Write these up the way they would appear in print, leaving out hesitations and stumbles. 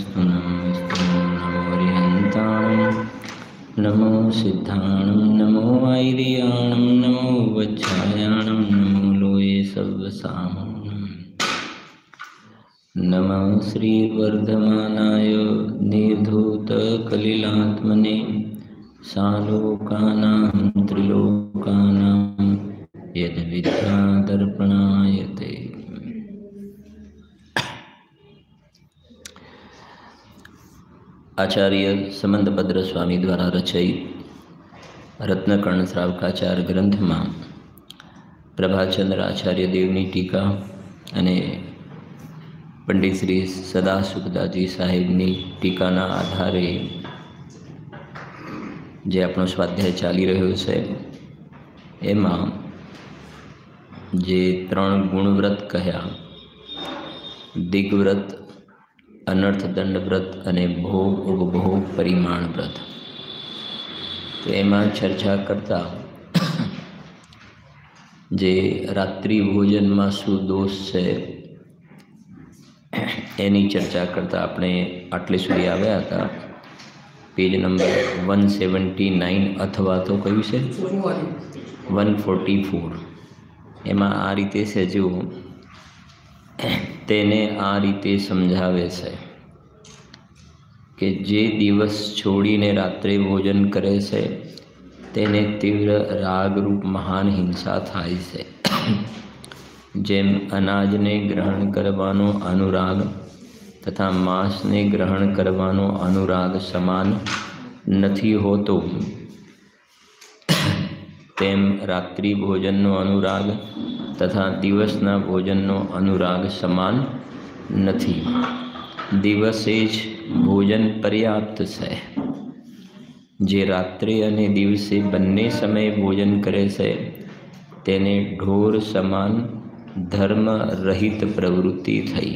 नमोऽस्तु नमोऽस्तु नमो रिहन्ताणं नमो सिद्धाणं नमो वैरियाणं नमो वज्रायाणं नमो लोये सर्वसामं नमः श्रीवर्धमानाय निर्धूतकलिलात्मने सालोकानां त्रिलोकानां यद्विद्यादर्पणायते। आचार्य समंतभद्र स्वामी द्वारा रचित रत्नकर्ण श्रावकाचार ग्रंथ में प्रभाचंद्र आचार्य देवनी टीका अने पंडित श्री सदासुखदासजी साहेबनी टीकाना आधारे जे आपणो स्वाध्याय चाली रह्यो छे एमां जे 3 गुणव्रत कह्या दिग्व्रत, अनर्थदंड व्रत अने भोग उपभोग परिमाण व्रत, तो एमां चर्चा करता जे रात्रि भोजन में शू दोष है एनी चर्चा करता आपणे आटले सुधी आव्या हता। पेज नंबर 179 अथवा तो कयुं छे 144 एमां आ रीते छे जो तेने आ रीते समझावे छे कि जे दिवस छोड़ीने रात्रे भोजन करे छे तेने तीव्र रागरूप महान हिंसा थाय छे। जेम अनाज ने ग्रहण करवानो अनुराग तथा मांस ने ग्रहण करवानो अनुराग समान नहीं होतो तेम रात्रि भोजननो अनुराग तथा दिवसना भोजननो अनुराग समान नहीं। दिवसे ज भोजन पर्याप्त है। जे रात्रे अने दिवसे बन्ने समय भोजन करे छे तेने ढोर समान धर्म रहित प्रवृत्ति थई।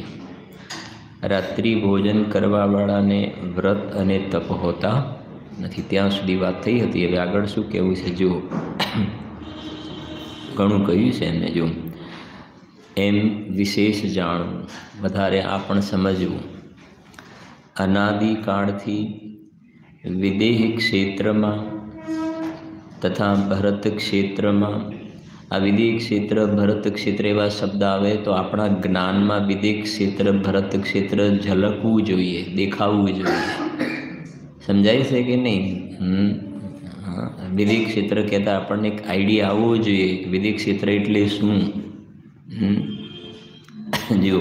रात्रि भोजन करवावाळा ने व्रत अने तप होता नहीं। त्यां सुधी वात थई हती। हवे आगळ शुं कहेवुं छे जो घणुं कह्युं छे एमणे जो एम विशेष जाणવું वधारे आ पण समजવું। अनादिकाळथी विदेह क्षेत्र में तथा भरत क्षेत्र में आ विदेह क्षेत्र भरत क्षेत्र एवा शब्द आवे तो अपना ज्ञान में विदेह क्षेत्र भरत क्षेत्र झलकवू जोईए, देखावू जोईए। समझाय छे कि नहीं? हाँ, विदेह क्षेत्र कहता आपने एक आइडिया आववो जोईए विदेह क्षेत्र एटले शुं। जो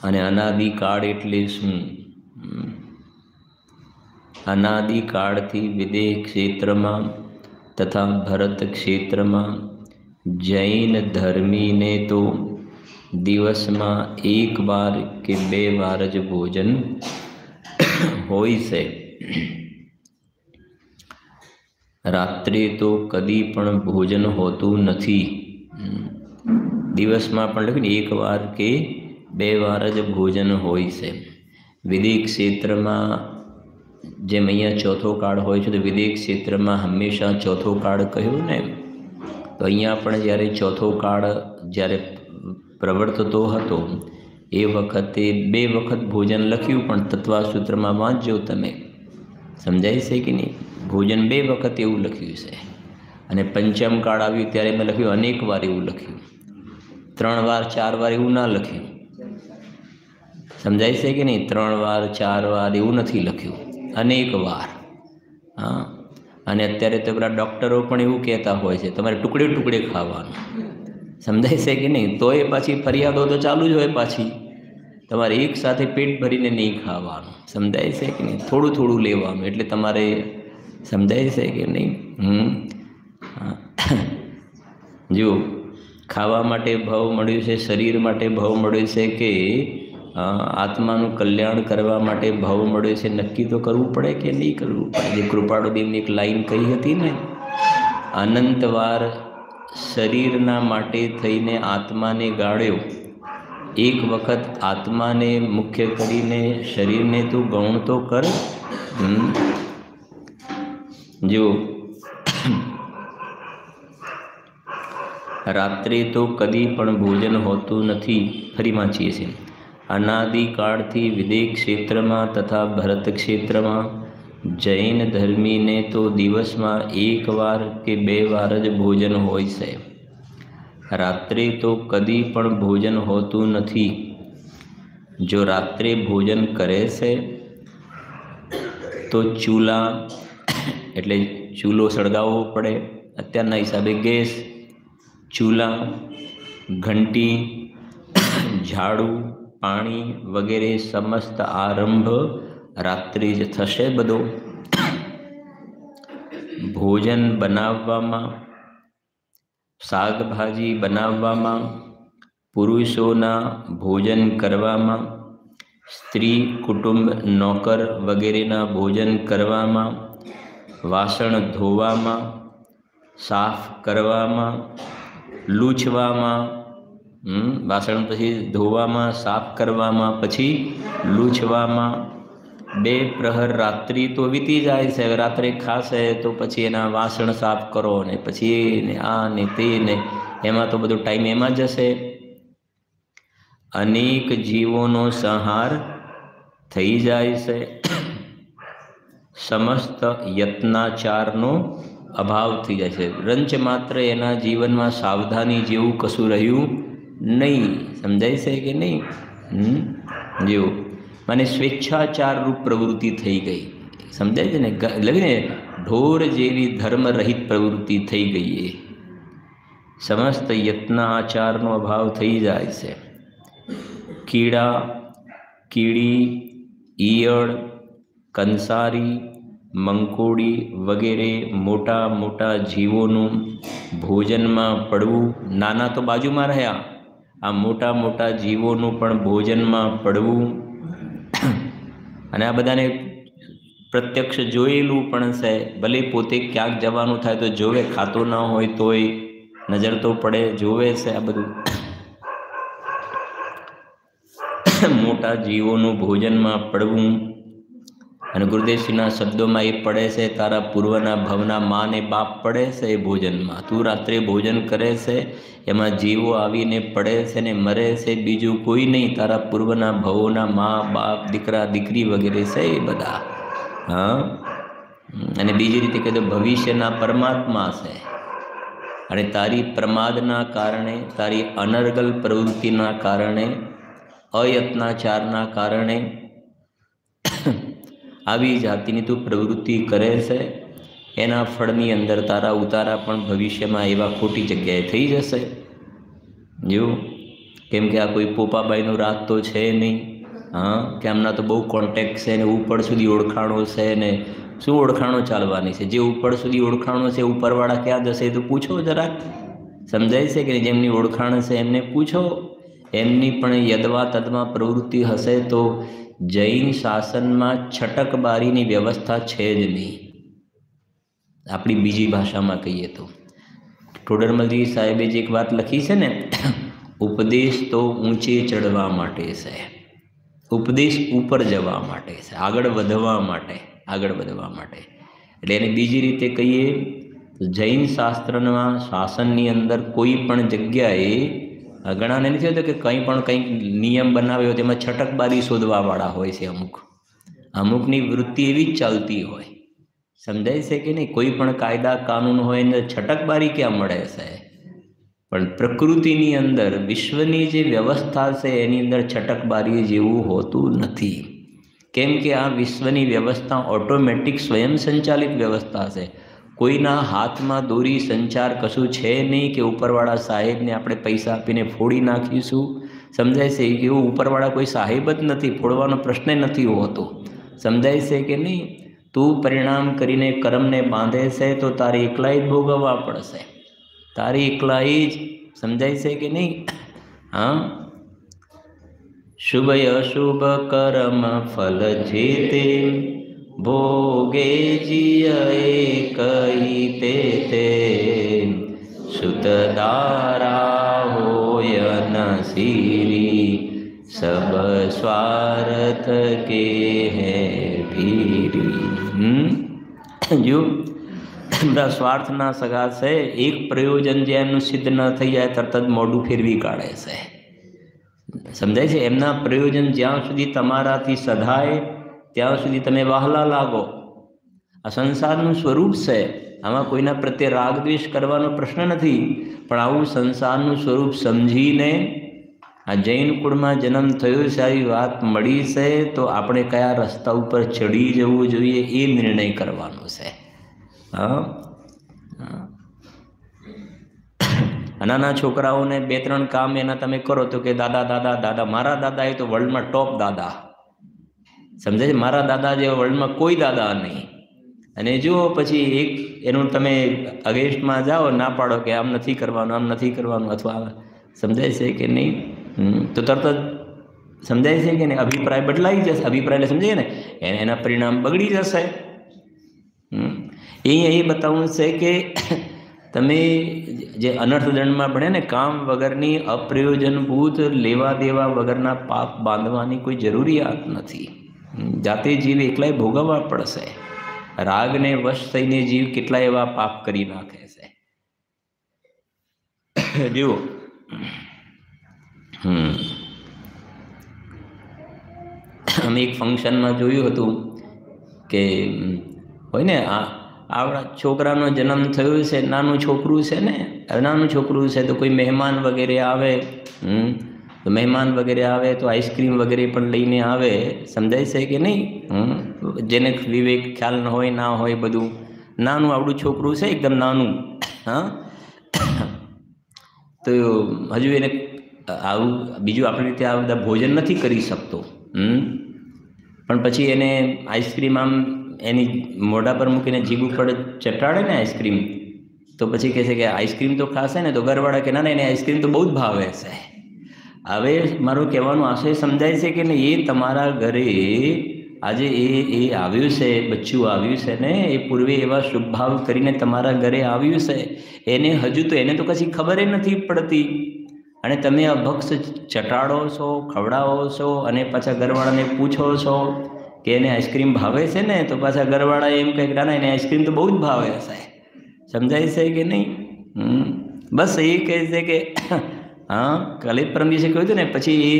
अने अनादिकाळ एटले शुं। अनादिकाळथी विदेह क्षेत्र में तथा भरत क्षेत्र में जैन धर्मी ने तो दिवस में 1 बार के 2 बार ज भोजन होय छे। रात्रे तो कदी पण भोजन होतुं नथी। दिवस में पण लखीने 1 बार के 2 बार ज भोजन होय छे। विदेह क्षेत्र में जेम अहींया चौथो काळ होय छे तो विदेह क्षेत्र में हमेशा चौथो काळ कह्यो ने तो अहींया पण ज्यारे चौथो काळ ज्यारे प्रवर्ततो हतो ए वखते 2 वखत भोजन लख्युं पण तत्वासूत्र में वांचजो तमे। समजाय छे कि नहीं? भोजन 2 वखत एवुं लख्युं छे अने पंचम काळ आव्यो त्यारे मैं लख्युं अनेक वार एवुं लख्युं। 3 वार 4 वार एवुं ना लख्युं। समझाय छे कि नहीं? 3 वार 4 वार एवुं नथी लख्युं, अनेक वार। हाँ, अने अत्यारे तो पेला डॉक्टरो पण एवुं कहेता होय छे तमारे टुकड़े टुकड़े खावानुं। समझाय छे कि नहीं? तो ये पाछी फरियादो तो चालू ज होय पाछी तमारे एक साथे पेट भरीने नहीं खावानुं। समझाय छे कि नहीं? थोड़ुं थोड़ुं लेवानुं एटले तमारे समझाय छे कि नहीं? जो खावा माटे भाव मळ्यो छे, शरीर माटे भाव मळ्यो छे के आत्मानुं कल्याण करवा माटे भाव मळ्यो छे, नक्की तो करवू पड़े कि नहीं करवू पड़े। जे कृपाळुदेवनी एक लाइन कही हती ने अनंतवार शरीरना माटे थईने आत्माने गाळ्यो। 1 वखत आत्माने मुख्य करीने शरीरने तो गौण तो कर। जो रात्रे तो कदी पण भोजन होतुं नथी। फरी वांचीए छे અનાદિકાળથી વિદેહ ક્ષેત્રમાં તથા ભરત ક્ષેત્રમાં જૈન ધર્મીને તો દિવસમાં 1 વાર કે 2 વાર જ ભોજન હોય છે. રાત્રે તો કદી પણ ભોજન હોતું નથી. જો રાત્રે ભોજન કરે છે તો ચૂલા એટલે ચૂલો સળગાવવો પડે, અત્યારના હિસાબે ગેસ, ચૂલા, ઘંટી, ઝાડુ, પાણી વગેરે સમસ્ત આરંભ રાત્રિ જ થશે બધો. ભોજન બનાવવામાં, શાકભાજી બનાવવામાં, પુરુષોના ભોજન કરવામાં, સ્ત્રી કુટુંબ નોકર વગેરેના ભોજન કરવામાં, વાસણ ધોવામાં, સાફ કરવામાં, લૂછવામાં, વાસણ પછી ધોવામાં, સાફ કરવામાં, પછી લૂછવામાં 2 પ્રહર રાત્રિ તો વીતી જાય છે. રાત્રે ખાશે તો પછી એના વાસણ સાફ કરો ને પછી ને આ ને તે ને એમાં તો બધો ટાઈમ એમાં જશે. અનેક જીવોનો સંહાર થઈ જાય છે. સમસ્ત યત્નાચારનો અભાવ થઈ જાય છે. રંચ માત્ર એના જીવનમાં સાવધાની જેવું કશું રહ્યું નહીં. સમજાય છે કે નહીં? જેવું મને સ્વેચ્છાચાર રૂપ પ્રવૃત્તિ થઈ ગઈ. સમજાય છે ને? લઈને ઢોર જેવી ધર્મ રહિત પ્રવૃત્તિ થઈ ગઈ. એ સમસ્ત યત્નાચારનો અભાવ થઈ જાય છે. કીડા, કીડી, ઈયળ, કંસારી, મંકોડી વગેરે મોટા મોટા જીવોનું ભોજનમાં પડવું, નાના તો બાજુમાં રહ્યા, આ મોટા મોટા જીવોનું પણ ભોજનમાં પડવું. અને આ બધાને પ્રત્યક્ષ જોયેલું પણ છે. ભલે પોતે ક્યાંક જવાનું થાય તો જોવે, ખાતો ના હોય તોય નજર તો પડે, જોવે છે આ બધું. મોટા જીવોનું ભોજનમાં પડવું. અને ગુરુદેવશ્રીના શબ્દોમાં એ પડે છે, તારા પૂર્વના ભવના મા ને બાપ પડે છે એ ભોજનમાં. તું રાત્રે ભોજન કરે છે એમાં જીવો આવીને પડે છે ને મરે છે, બીજું કોઈ નહીં. તારા પૂર્વના ભવોના મા બાપ, દીકરા દીકરી વગેરે છે એ બધા. હા, અને બીજી રીતે કહે તો ભવિષ્યના પરમાત્મા છે. અને તારી પ્રમાદના કારણે, તારી અનર્ગલ પ્રવૃત્તિના કારણે, અયત્નાચારના કારણે આવી જાતિની તું પ્રવૃત્તિ કરે છે. એના ફળની અંદર તારા ઉતારા પણ ભવિષ્યમાં એવા ખોટી જગ્યાએ થઈ જશે. જો કેમ કે આ કોઈ પોપાબાઈનું રાત તો છે નહીં. હા, કે આમના તો બહુ કોન્ટેક્ટ છે ને ઉપર સુધી ઓળખાણો છે ને શું ઓળખાણો ચાલવાની છે. જે ઉપર સુધી ઓળખાણો છે, ઉપરવાળા ક્યાં જશે તો પૂછો જરાક. સમજાય છે કે જેમની ઓળખાણ છે એમને પૂછો. એમની પણ યદવા તદમાં પ્રવૃત્તિ હશે તો જૈન શાસનમાં છટકબારીની વ્યવસ્થા છે જ નહીં. આપણી બીજી ભાષામાં કહીએ તો ટોડરમલજી સાહેબે જે એક વાત લખી છે ને, ઉપદેશ તો ઊંચે ચડવા માટે છે, ઉપદેશ ઉપર જવા માટે છે, આગળ વધવા માટે, આગળ વધવા માટે. એટલે એને બીજી રીતે કહીએ તો જૈન શાસ્ત્રના શાસનની અંદર કોઈ પણ જગ્યાએ ઘણાને નથી હોતું કે કંઈ પણ કંઈક નિયમ બનાવ્યો તેમાં છટકબારી શોધવાવાળા હોય છે. અમુકની વૃત્તિ એવી જ ચાલતી હોય. સમજાય છે કે નહીં? કોઈ પણ કાયદા કાનૂન હોય ને છટકબારી ક્યાં મળે છે? પણ પ્રકૃતિની અંદર, વિશ્વની જે વ્યવસ્થા છે એની અંદર છટકબારી જેવું હોતું નથી. કેમ કે આ વિશ્વની વ્યવસ્થા ઓટોમેટિક સ્વયં સંચાલિત વ્યવસ્થા છે. કોઈના હાથમાં દોરી સંચાર કશું છે નહીં કે ઉપરવાળા સાહેબને આપણે પૈસા આપીને ફોડી નાખીશું. સમજાય છે? એવું ઉપરવાળા કોઈ સાહેબ જ નથી, ફોડવાનો પ્રશ્ન નથી હોતો. સમજાય છે કે નહીં? તું પરિણામ કરીને કર્મને બાંધે છે તો તારે એકલાઈ જ ભોગવવા પડશે, તારી એકલાઈ જ. સમજાય છે કે નહીં? હા, શુભ અશુભ કર્મ ફલ જે તે ભોગે જીય કઈ તે સુતદારા હોય ન સીરી સબ સ્વાર્થ કે હે ભીરી. જો બધા સ્વાર્થના સગા છે. એક પ્રયોજન જે એમનું સિદ્ધ ન થઈ જાય તરત જ મોઢું ફેરવી કાઢે છે. સમજાય છે? એમના પ્રયોજન જ્યાં સુધી તમારાથી સધાય ત્યાં સુધી તમે વહાલા લાગો. આ સંસારનું સ્વરૂપ છે, આમાં કોઈના પ્રત્યે રાગ દ્વેષ કરવાનો પ્રશ્ન નથી. પણ આવું સંસારનું સ્વરૂપ સમજીને આ જૈન કુળમાં જન્મ થયો છે, આવી વાત મળી છે, તો આપણે કયા રસ્તા ઉપર ચડી જવું જોઈએ એ નિર્ણય કરવાનો છે. હા, નાના છોકરાઓને 2-3 કામ એના તમે કરો તો કે દાદા દાદા દાદા. મારા દાદા એ તો વર્લ્ડમાં ટોપ દાદા, સમજાય છે? મારા દાદા જેવા વર્લ્ડમાં કોઈ દાદા નહીં. અને જુઓ પછી એક એનું તમે અગેન્સ્ટમાં જાઓ, ના પાડો કે આમ નથી કરવાનું, આમ નથી કરવાનું, અથવા સમજાય છે કે નહીં? તો તરત જ સમજાય છે કે નહીં? અભિપ્રાય બદલાઈ જશે. અભિપ્રાય એટલે સમજાય ને, એના પરિણામ બગડી જશે. એ બતાવવું છે કે તમે જે અનર્થદંડમાં ભણે ને, કામ વગરની અપ્રયોજનભૂત લેવા દેવા વગરના પાપ બાંધવાની કોઈ જરૂરિયાત નથી. જાતે જીવ એકલાય ભોગવવા પડશે. રાગને વશ થઈને જીવ કેટલા એવા પાપ કરી નાખે છે. જુઓ, અમે એક ફંક્શનમાં જોયું હતું કે હોય ને, આપણા છોકરાનો જન્મ થયો છે, નાનું છોકરું છે ને, નાનું છોકરું છે તો કોઈ મહેમાન વગેરે આવે, તો મહેમાન વગેરે આવે તો આઈસ્ક્રીમ વગેરે પણ લઈને આવે. સમજાય છે કે નહીં? જેને વિવેક ખ્યાલ ન હોય, ના હોય, બધું નાનું આવડું છોકરું છે, એકદમ નાનું. હા, તો હજુ એને આવું બીજું આપણી રીતે આ બધા ભોજન નથી કરી શકતો. પણ પછી એને આઈસ્ક્રીમ આમ એની મોઢા પર મૂકીને જીભ ઉપર ચટાડે ને આઈસ્ક્રીમ, તો પછી કહે છે કે આઈસ્ક્રીમ તો ખાશે ને? તો ઘરવાળા કે ના ના, એને આઈસ્ક્રીમ તો બહુ જ ભાવે છે. હવે મારું કહેવાનું આશય સમજાય છે કે નહીં? એ તમારા ઘરે આજે એ આવ્યું છે, બચ્ચું આવ્યું છે ને, એ પૂર્વે એવા શુભ ભાવ કરીને તમારા ઘરે આવ્યું છે, એને હજુ તો એને તો કશી ખબર નથી પડતી, અને તમે અભક્ષ ચટાડો છો, ખવડાવો છો, અને પાછા ઘરવાળાને પૂછો છો કે એને આઈસ્ક્રીમ ભાવે છે ને? તો પાછા ઘરવાળા એમ કહે કે ના ના, એને આઈસ્ક્રીમ તો બહુ જ ભાવે છે. સમજાય છે કે નહીં? બસ એ કહે છે કે હા, કાલે પરમ દિવસે કહ્યું હતું ને, પછી એ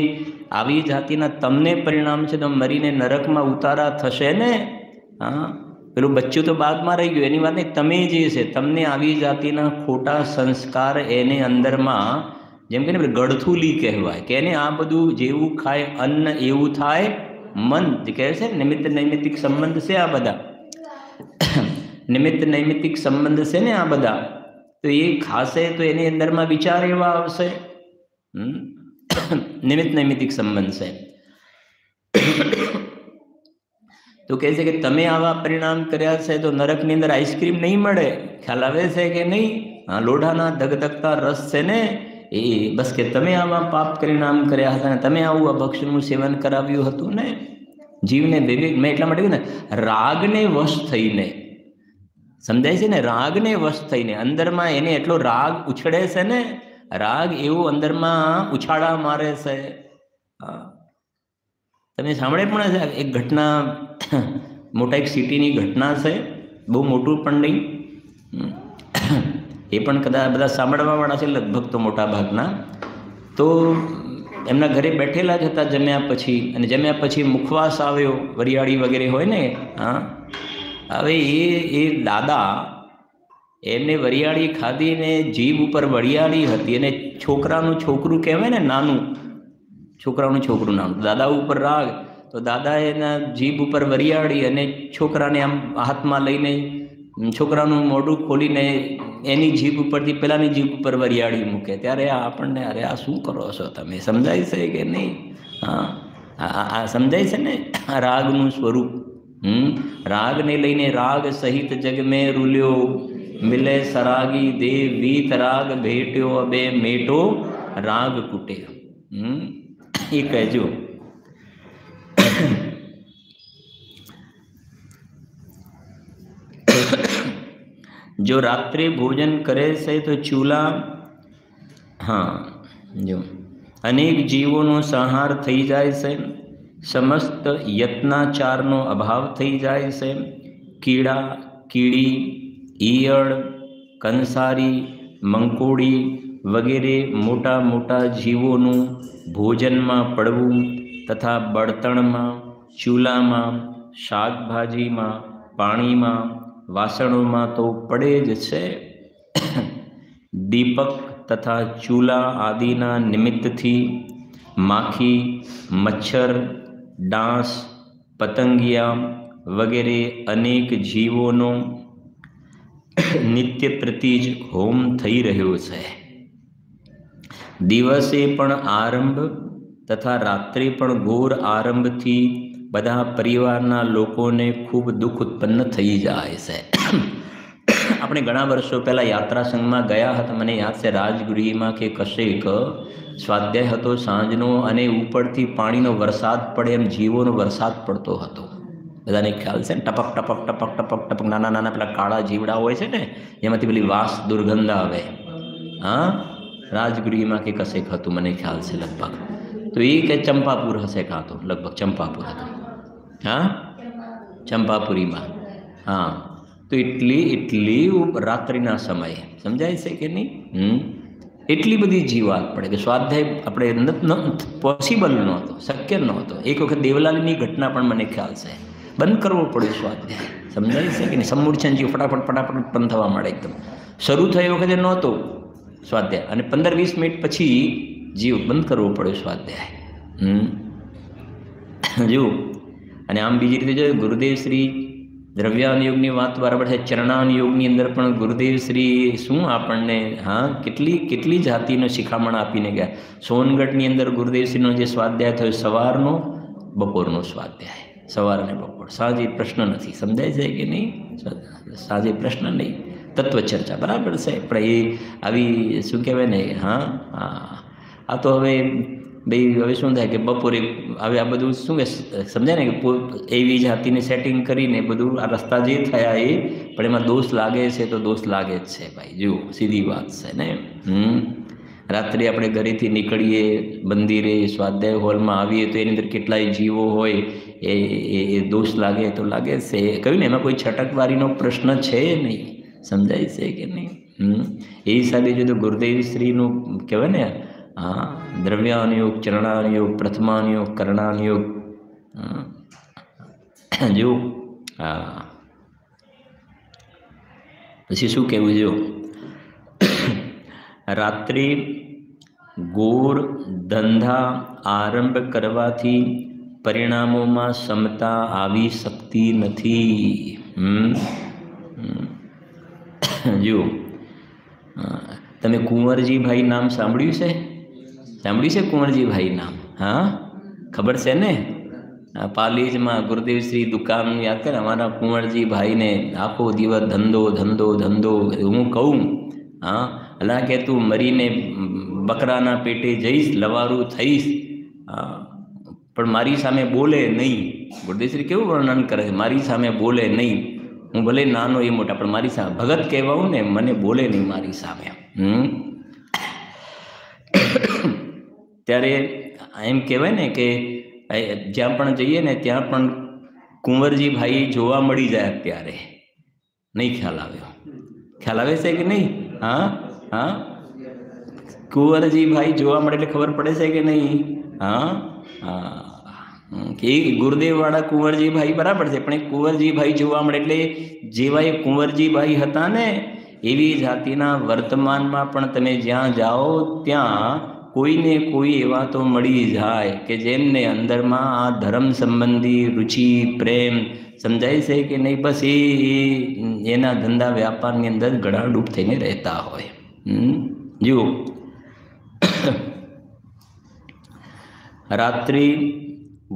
આવી જાતિના તમને પરિણામ છે તો મરીને નરકમાં ઉતારા થશે ને. હા, પેલું બચ્ચું તો બાદમાં રહી ગયું, એની વાત નહીં. તમે જે છે, તમને આવી જાતિના ખોટા સંસ્કાર એને અંદરમાં, જેમ કે ને ગળથુલી કહેવાય, કે એને આ બધું જેવું ખાય અન્ન એવું થાય મન, જે કહે છે નિમિત્ત નૈમિત્તિક સંબંધ છે આ બધા. નિમિત્ત નૈમિત્તિક સંબંધ છે ને આ બધા. તો એ ખાશે તો એની અંદરમાં વિચાર એવા આવશે. નિમિત્ત નૈમિત્તિક સંબંધ છે. તો કહે છે કે તમે આવા પરિણામ કર્યા છે તો નરકની અંદર આઈસ્ક્રીમ નહીં મળે. ખ્યાલ આવે છે કે નહીં? હા, લોઢાના ધગધગતા રસ છે ને એ. બસ કે તમે આવા પાપ પરિણામ કર્યા હતા ને તમે આવું અભક્ષનું સેવન કરાવ્યું હતું ને. જીવને વિવેક, મેં એટલા માટે કહ્યું ને, રાગને વશ થઈને, સમજાય છે ને? રાગને વશ થઈને અંદરમાં એને એટલો રાગ ઉછળે છે ને, રાગ એવું અંદરમાં ઉછાળા મારે છે. તમે સાંભળે પણ છે એક ઘટના, મોટા એક સિટીની ઘટના છે, બહુ મોટું પણ નહીં, એ પણ કદાચ બધા સાંભળવાવાળા છે લગભગ તો મોટા ભાગના. તો એમના ઘરે બેઠેલા જ હતા જમ્યા પછી, અને જમ્યા પછી મુખવાસ આવ્યો, વરિયાળી વગેરે હોય ને. હા, હવે એ દાદા એમને વરિયાળી ખાધી ને જીભ ઉપર વરિયાળી હતી, અને છોકરાનું છોકરું કહેવાય ને, નાનું છોકરાનું છોકરું નાનું, દાદા ઉપર રાગ, તો દાદા એના જીભ ઉપર વરિયાળી, અને છોકરાને આમ હાથમાં લઈને છોકરાનું મોઢું ખોલીને એની જીભ ઉપરથી પેલાની જીભ ઉપર વરિયાળી મૂકે. ત્યારે આપણને અરે આ શું કરો છો તમે? સમજાય છે કે નહીં? હા, આ સમજાય છે ને આ રાગનું સ્વરૂપ. રાગને લઈને રાગ સહિત જગ મેં રૂલ્યો, મિલે સરાગી દેવ વીત રાગ ભેટ્યો, અબે મેટો રાગ કૂટે. એ કહેજો. જો રાત્રે ભોજન કરે છે તો ચૂલા, હા, જો અનેક જીવોનો સંહાર થઈ જાય છે, સમસ્ત યત્નાચારનો અભાવ થઈ જાય છે. કીડા, કીડી, ઈયળ, કંસારી, મંકોડી, વગેરે મોટા મોટા જીવોનું ભોજનમાં પડવું તથા બળતણમાં, ચૂલામાં, શાકભાજીમાં, પાણીમાં, વાસણોમાં તો પડે જ છે. દીપક તથા ચૂલા આદિના નિમિત્તથી માખી, મચ્છર, ડાંસ, પતંગિયા વગેરે અનેક જીવોનો નિત્ય પ્રતિ જ હોમ થઈ રહ્યો છે. દિવસે પણ આરંભ તથા રાત્રે પણ ઘોર આરંભથી બધા પરિવારના લોકોને ખૂબ દુઃખ ઉત્પન્ન થઈ જાય છે. આપણે ઘણા વર્ષો પહેલાં યાત્રા સંઘમાં ગયા હતા. મને યાદ છે રાજગૃહમાં કે કશેક સ્વાધ્યાય હતો સાંજનો, અને ઉપરથી પાણીનો વરસાદ પડે એમ જીવોનો વરસાદ પડતો હતો. બધાને ખ્યાલ છે ને, ટપક ટપક ટપક ટપક ટપક નાના નાના પેલા કાળા જીવડા હોય છે ને, એમાંથી પેલી વાસ દુર્ગંધ આવે. હા, રાજગૃહમાં કે કશેક હતું, મને ખ્યાલ છે લગભગ. તો એ કે ચંપાપુર હશે કાં તો, લગભગ ચંપાપુર હતું. હા, ચંપાપુરીમાં. હા, તો એટલી રાત્રિના સમયે, સમજાય છે કે નહીં? એટલી બધી જીવાત પડે કે સ્વાધ્યાય આપણે પોસિબલ નહોતો, શક્ય નહોતો. એક વખત દેવલાલીની ઘટના પણ મને ખ્યાલ છે, બંધ કરવો પડ્યો સ્વાધ્યાય. સમજાય છે કે નહીં? સમૂર્છન જીવ ફટાફટ ફટાફટ પણ થવા માંડે. એકદમ શરૂ થયો વખતે નહોતો સ્વાધ્યાય, અને 15-20 મિનિટ પછી જીવ બંધ કરવો પડ્યો સ્વાધ્યાય. જુઓ, અને આમ બીજી રીતે જો ગુરુદેવ શ્રી દ્રવ્યાન યોગની વાત બરાબર છે. ચરણાન યોગની અંદર પણ ગુરુદેવ શ્રી શું આપણને કેટલી જાતિનો શિખામણ આપીને ગયા. સોનગઢની અંદર ગુરુદેવશ્રીનો જે સ્વાધ્યાય થયો, સવારનો બપોરનો સ્વાધ્યાય, સવાર અને બપોર. સાંજે પ્રશ્ન નથી. સમજાય છે કે નહીં? સાંજે પ્રશ્ન નહીં, તત્વચર્ચા બરાબર છે. પણ એ આવી શું કહેવાય ને, હા હા, આ તો હવે ભાઈ હવે શું થાય કે બપોરે હવે આ બધું શું કે સમજાય ને કે એવી જાતિને સેટિંગ કરીને બધું આ રસ્તા જે થયા એ, પણ એમાં દોષ લાગે છે તો દોષ લાગે જ છે ભાઈ. જુઓ, સીધી વાત છે ને. રાત્રે આપણે ઘરેથી નીકળીએ, મંદિરે સ્વાધ્યાય હોલમાં આવીએ તો એની અંદર કેટલાય જીવો હોય, એ દોષ લાગે તો લાગે છે. કહ્યું ને, એમાં કોઈ છટકવારીનો પ્રશ્ન છે નહીં. સમજાય છે કે નહીં? એ હિસાબે જો તો ગુરુદેવશ્રીનું કહેવાય ને, હા, દ્રવ્યાનુયોગ, ચરણાનુયોગ, પ્રથમાનુયોગ, કરણાનુયોગ. જો હા, પછી શું કહેવું? જો રાત્રે ઘોર ધંધા આરંભ કરવાથી પરિણામોમાં સમતા આવી શકતી નથી. જુઓ, તમે કુંવરજીભાઈ નામ સાંભળ્યું છે? સાંભળ્યું છે કુંવરજીભાઈ નામ? હા, ખબર છે ને? પાલીજમાં ગુરુદેવશ્રી દુકાન યાદ કરે, અમારા કુંવરજીભાઈને આખો દિવસ ધંધો ધંધો ધંધો. હું કહું, હા, અલા કે તું મરીને બકરાના પેટે જઈશ, લવારું થઈશ, પણ મારી સામે બોલે નહીં. ગુરુદેવશ્રી કેવું વર્ણન કરે છે, મારી સામે બોલે નહીં. હું ભલે નાનો એ મોટા, પણ મારી સામે ભગત કહેવાઉં ને, મને બોલે નહીં મારી સામે. ત્યારે એમ કહેવાય ને કે જ્યાં પણ જઈએ ને ત્યાં પણ કુંવરજીભાઈ જોવા મળી જાય. અત્યારે નહીં ખ્યાલ આવ્યો? ખ્યાલ આવે છે કે નહીં? હા હા, કુંવરજીભાઈ જોવા મળે એટલે ખબર પડે છે કે નહીં? હા હા, કે ગુરુદેવવાળા કુંવરજીભાઈ બરાબર છે, પણ એ કુંવરજીભાઈ જોવા મળે એટલે જેવા એ કુંવરજીભાઈ હતા ને એવી જાતિના વર્તમાનમાં પણ તમે જ્યાં જાઓ ત્યાં કોઈને કોઈ એવા તો મળી જાય કે જેમને અંદરમાં આ ધર્મ સંબંધી રુચિ, પ્રેમ, સમજાય છે કે નહીં? બસ એના ધંધા વ્યાપારની અંદર ગળાડૂબ થઈને રહેતા હોય. જુઓ, રાત્રિ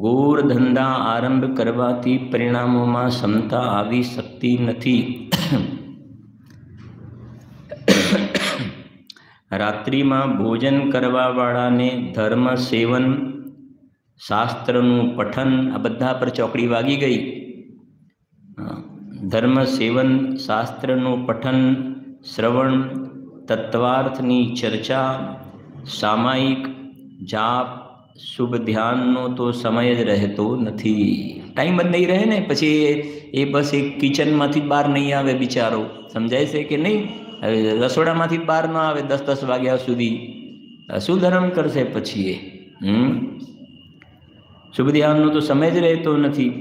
ઘોર ધંધા આરંભ કરવાથી પરિણામોમાં ક્ષમતા આવી શકતી નથી. રાત્રિમાં ભોજન કરવાવાળાને ધર્મ સેવન, શાસ્ત્રનું પઠન, આ બધા પર ચોકડી વાગી ગઈ. ધર્મ સેવન, શાસ્ત્રનું પઠન, શ્રવણ, તત્વાર્થની ચર્ચા, સામાયિક જાપ, શુભ ધ્યાનનો તો સમય જ રહેતો નથી. ટાઈમ જ નહીં રહે ને પછી એ બસ એક કિચનમાંથી બહાર નહીં આવે બિચારો. સમજાય છે કે નહીં? રસોડામાંથી બહાર ન આવે 10-10 વાગ્યા સુધી, શું ધર્મ કરશે પછી એ? શુભ ધ્યાનનો તો સમય જ રહેતો નથી.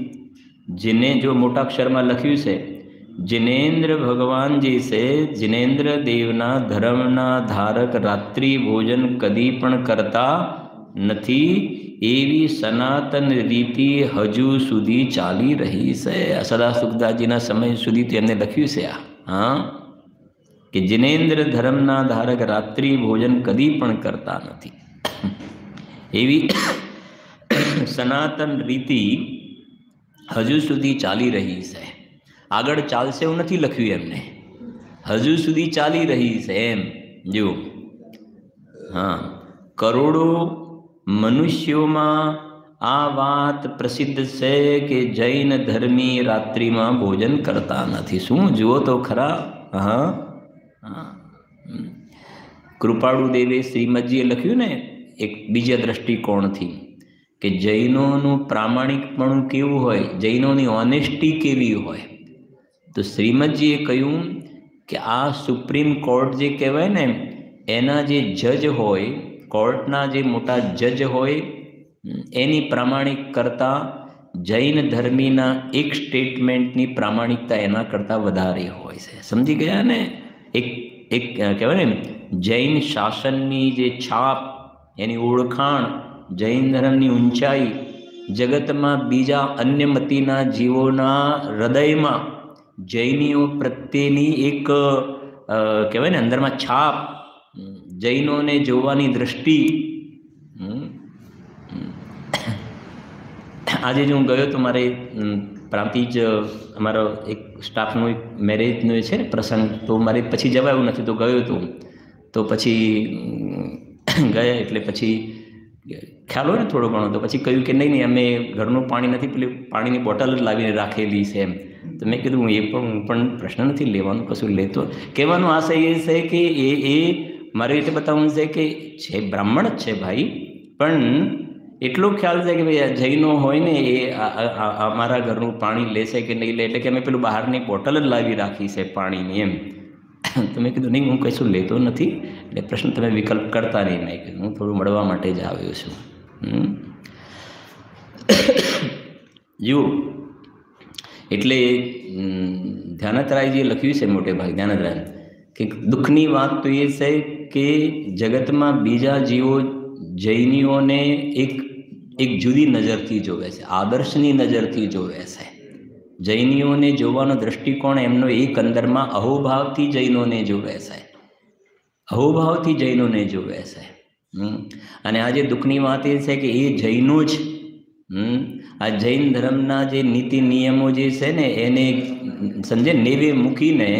જેને જો મોટા અક્ષરમાં લખ્યું છે, जिनेन्द्र भगवान जी से जिनेन्द्र देवना धर्मना धारक रात्रि भोजन कदी पण करता નથી એવી સનાતન રીતિ હજુ સુધી ચાલી રહી છે. સદા સુખદાસજીના સમય સુધી તેમને લખ્યું છે આ, કે જિનેન્દ્ર ધર્મના ધારક રાત્રિ ભોજન કદી પણ કરતા નથી. એવી સનાતન રીતિ હજુ સુધી ચાલી રહી છે. આગળ ચાલશે એવું નથી લખ્યું એમને, હજુ સુધી ચાલી રહી છે એમ. જો હા, કરોડો મનુષ્યોમાં આ વાત પ્રસિદ્ધ છે કે જૈન ધર્મી રાત્રિમાં ભોજન કરતા નથી. શું જુઓ તો ખરા. હા હા, કૃપાળુ દેવે શ્રીમદજીએ લખ્યું ને એક બીજા દ્રષ્ટિકોણથી, કે જૈનોનું પ્રામાણિકપણું કેવું હોય, જૈનોની ઓનેસ્ટી કેવી હોય. તો શ્રીમદજીએ કહ્યું કે આ સુપ્રીમ કોર્ટ જે કહેવાય ને, એના જે જજ હોય, કોર્ટના જે મોટા જજ હોય, એની પ્રામાણિક કરતાં જૈન ધર્મીના એક સ્ટેટમેન્ટની પ્રામાણિકતા એના કરતાં વધારે હોય છે. સમજી ગયા ને? એક કહેવાય ને, જૈન શાસનની જે છાપ, એની ઓળખાણ, જૈન ધર્મની ઊંચાઈ જગતમાં બીજા અન્ય મતીના જીવોના હૃદયમાં જૈનીઓ પ્રત્યેની એક કહેવાય ને અંદરમાં છાપ, જૈનોને જોવાની દ્રષ્ટિ. આજે જો હું ગયો તો મારે પ્રાંતિજ અમારો એક સ્ટાફનો એક મેરેજનો છે ને પ્રસંગ, તો મારે પછી જવાયું નથી, તો ગયો હતો. તો પછી ગયા એટલે પછી ખ્યાલ હોય ને થોડો ઘણો, તો પછી કહ્યું કે નહીં અમે ઘરનું પાણી નથી, પેલી પાણીની બોટલ જ લાવીને રાખેલી છે એમ. તો મેં કીધું હું પણ પ્રશ્ન નથી લેવાનું, કશું લેતો. કહેવાનો આશય એ છે કે એ મારી રીતે બતાવવું છે કે છે બ્રાહ્મણ જ છે ભાઈ, પણ એટલો ખ્યાલ છે કે ભાઈ જૈનો હોય ને એ અમારા ઘરનું પાણી લેશે કે નહીં લે, એટલે કે અમે પેલું બહારની બોટલ જ લાવી રાખી છે પાણીની એમ. તો મેં કીધું નહીં, હું કશું લેતો નથી, એટલે પ્રશ્ન તમે વિકલ્પ કરતા નહીં. મેં કીધું હું થોડું મળવા માટે જ આવ્યો છું. જુઓ, એટલે ધ્યાનતરાયજીએ લખ્યું છે મોટે ભાગે, ધ્યાનતરાય, કે દુઃખની વાત તો એ છે કે જગતમાં બીજા જીવો જૈનીઓને એક જુદી નજરથી જોવે છે, આદર્શની નજરથી જોવે છે. જૈનીઓને જોવાનો દ્રષ્ટિકોણ એમનો એક અંદરમાં અહોભાવથી જૈનોને જોવે છે, અહોભાવથી જૈનોને જોવે છે. અને આજે દુઃખની વાત એ છે કે એ જૈનો જ આ જૈન ધર્મના જે નીતિ નિયમો જે છે ને એને સમજે નેવે મૂકીને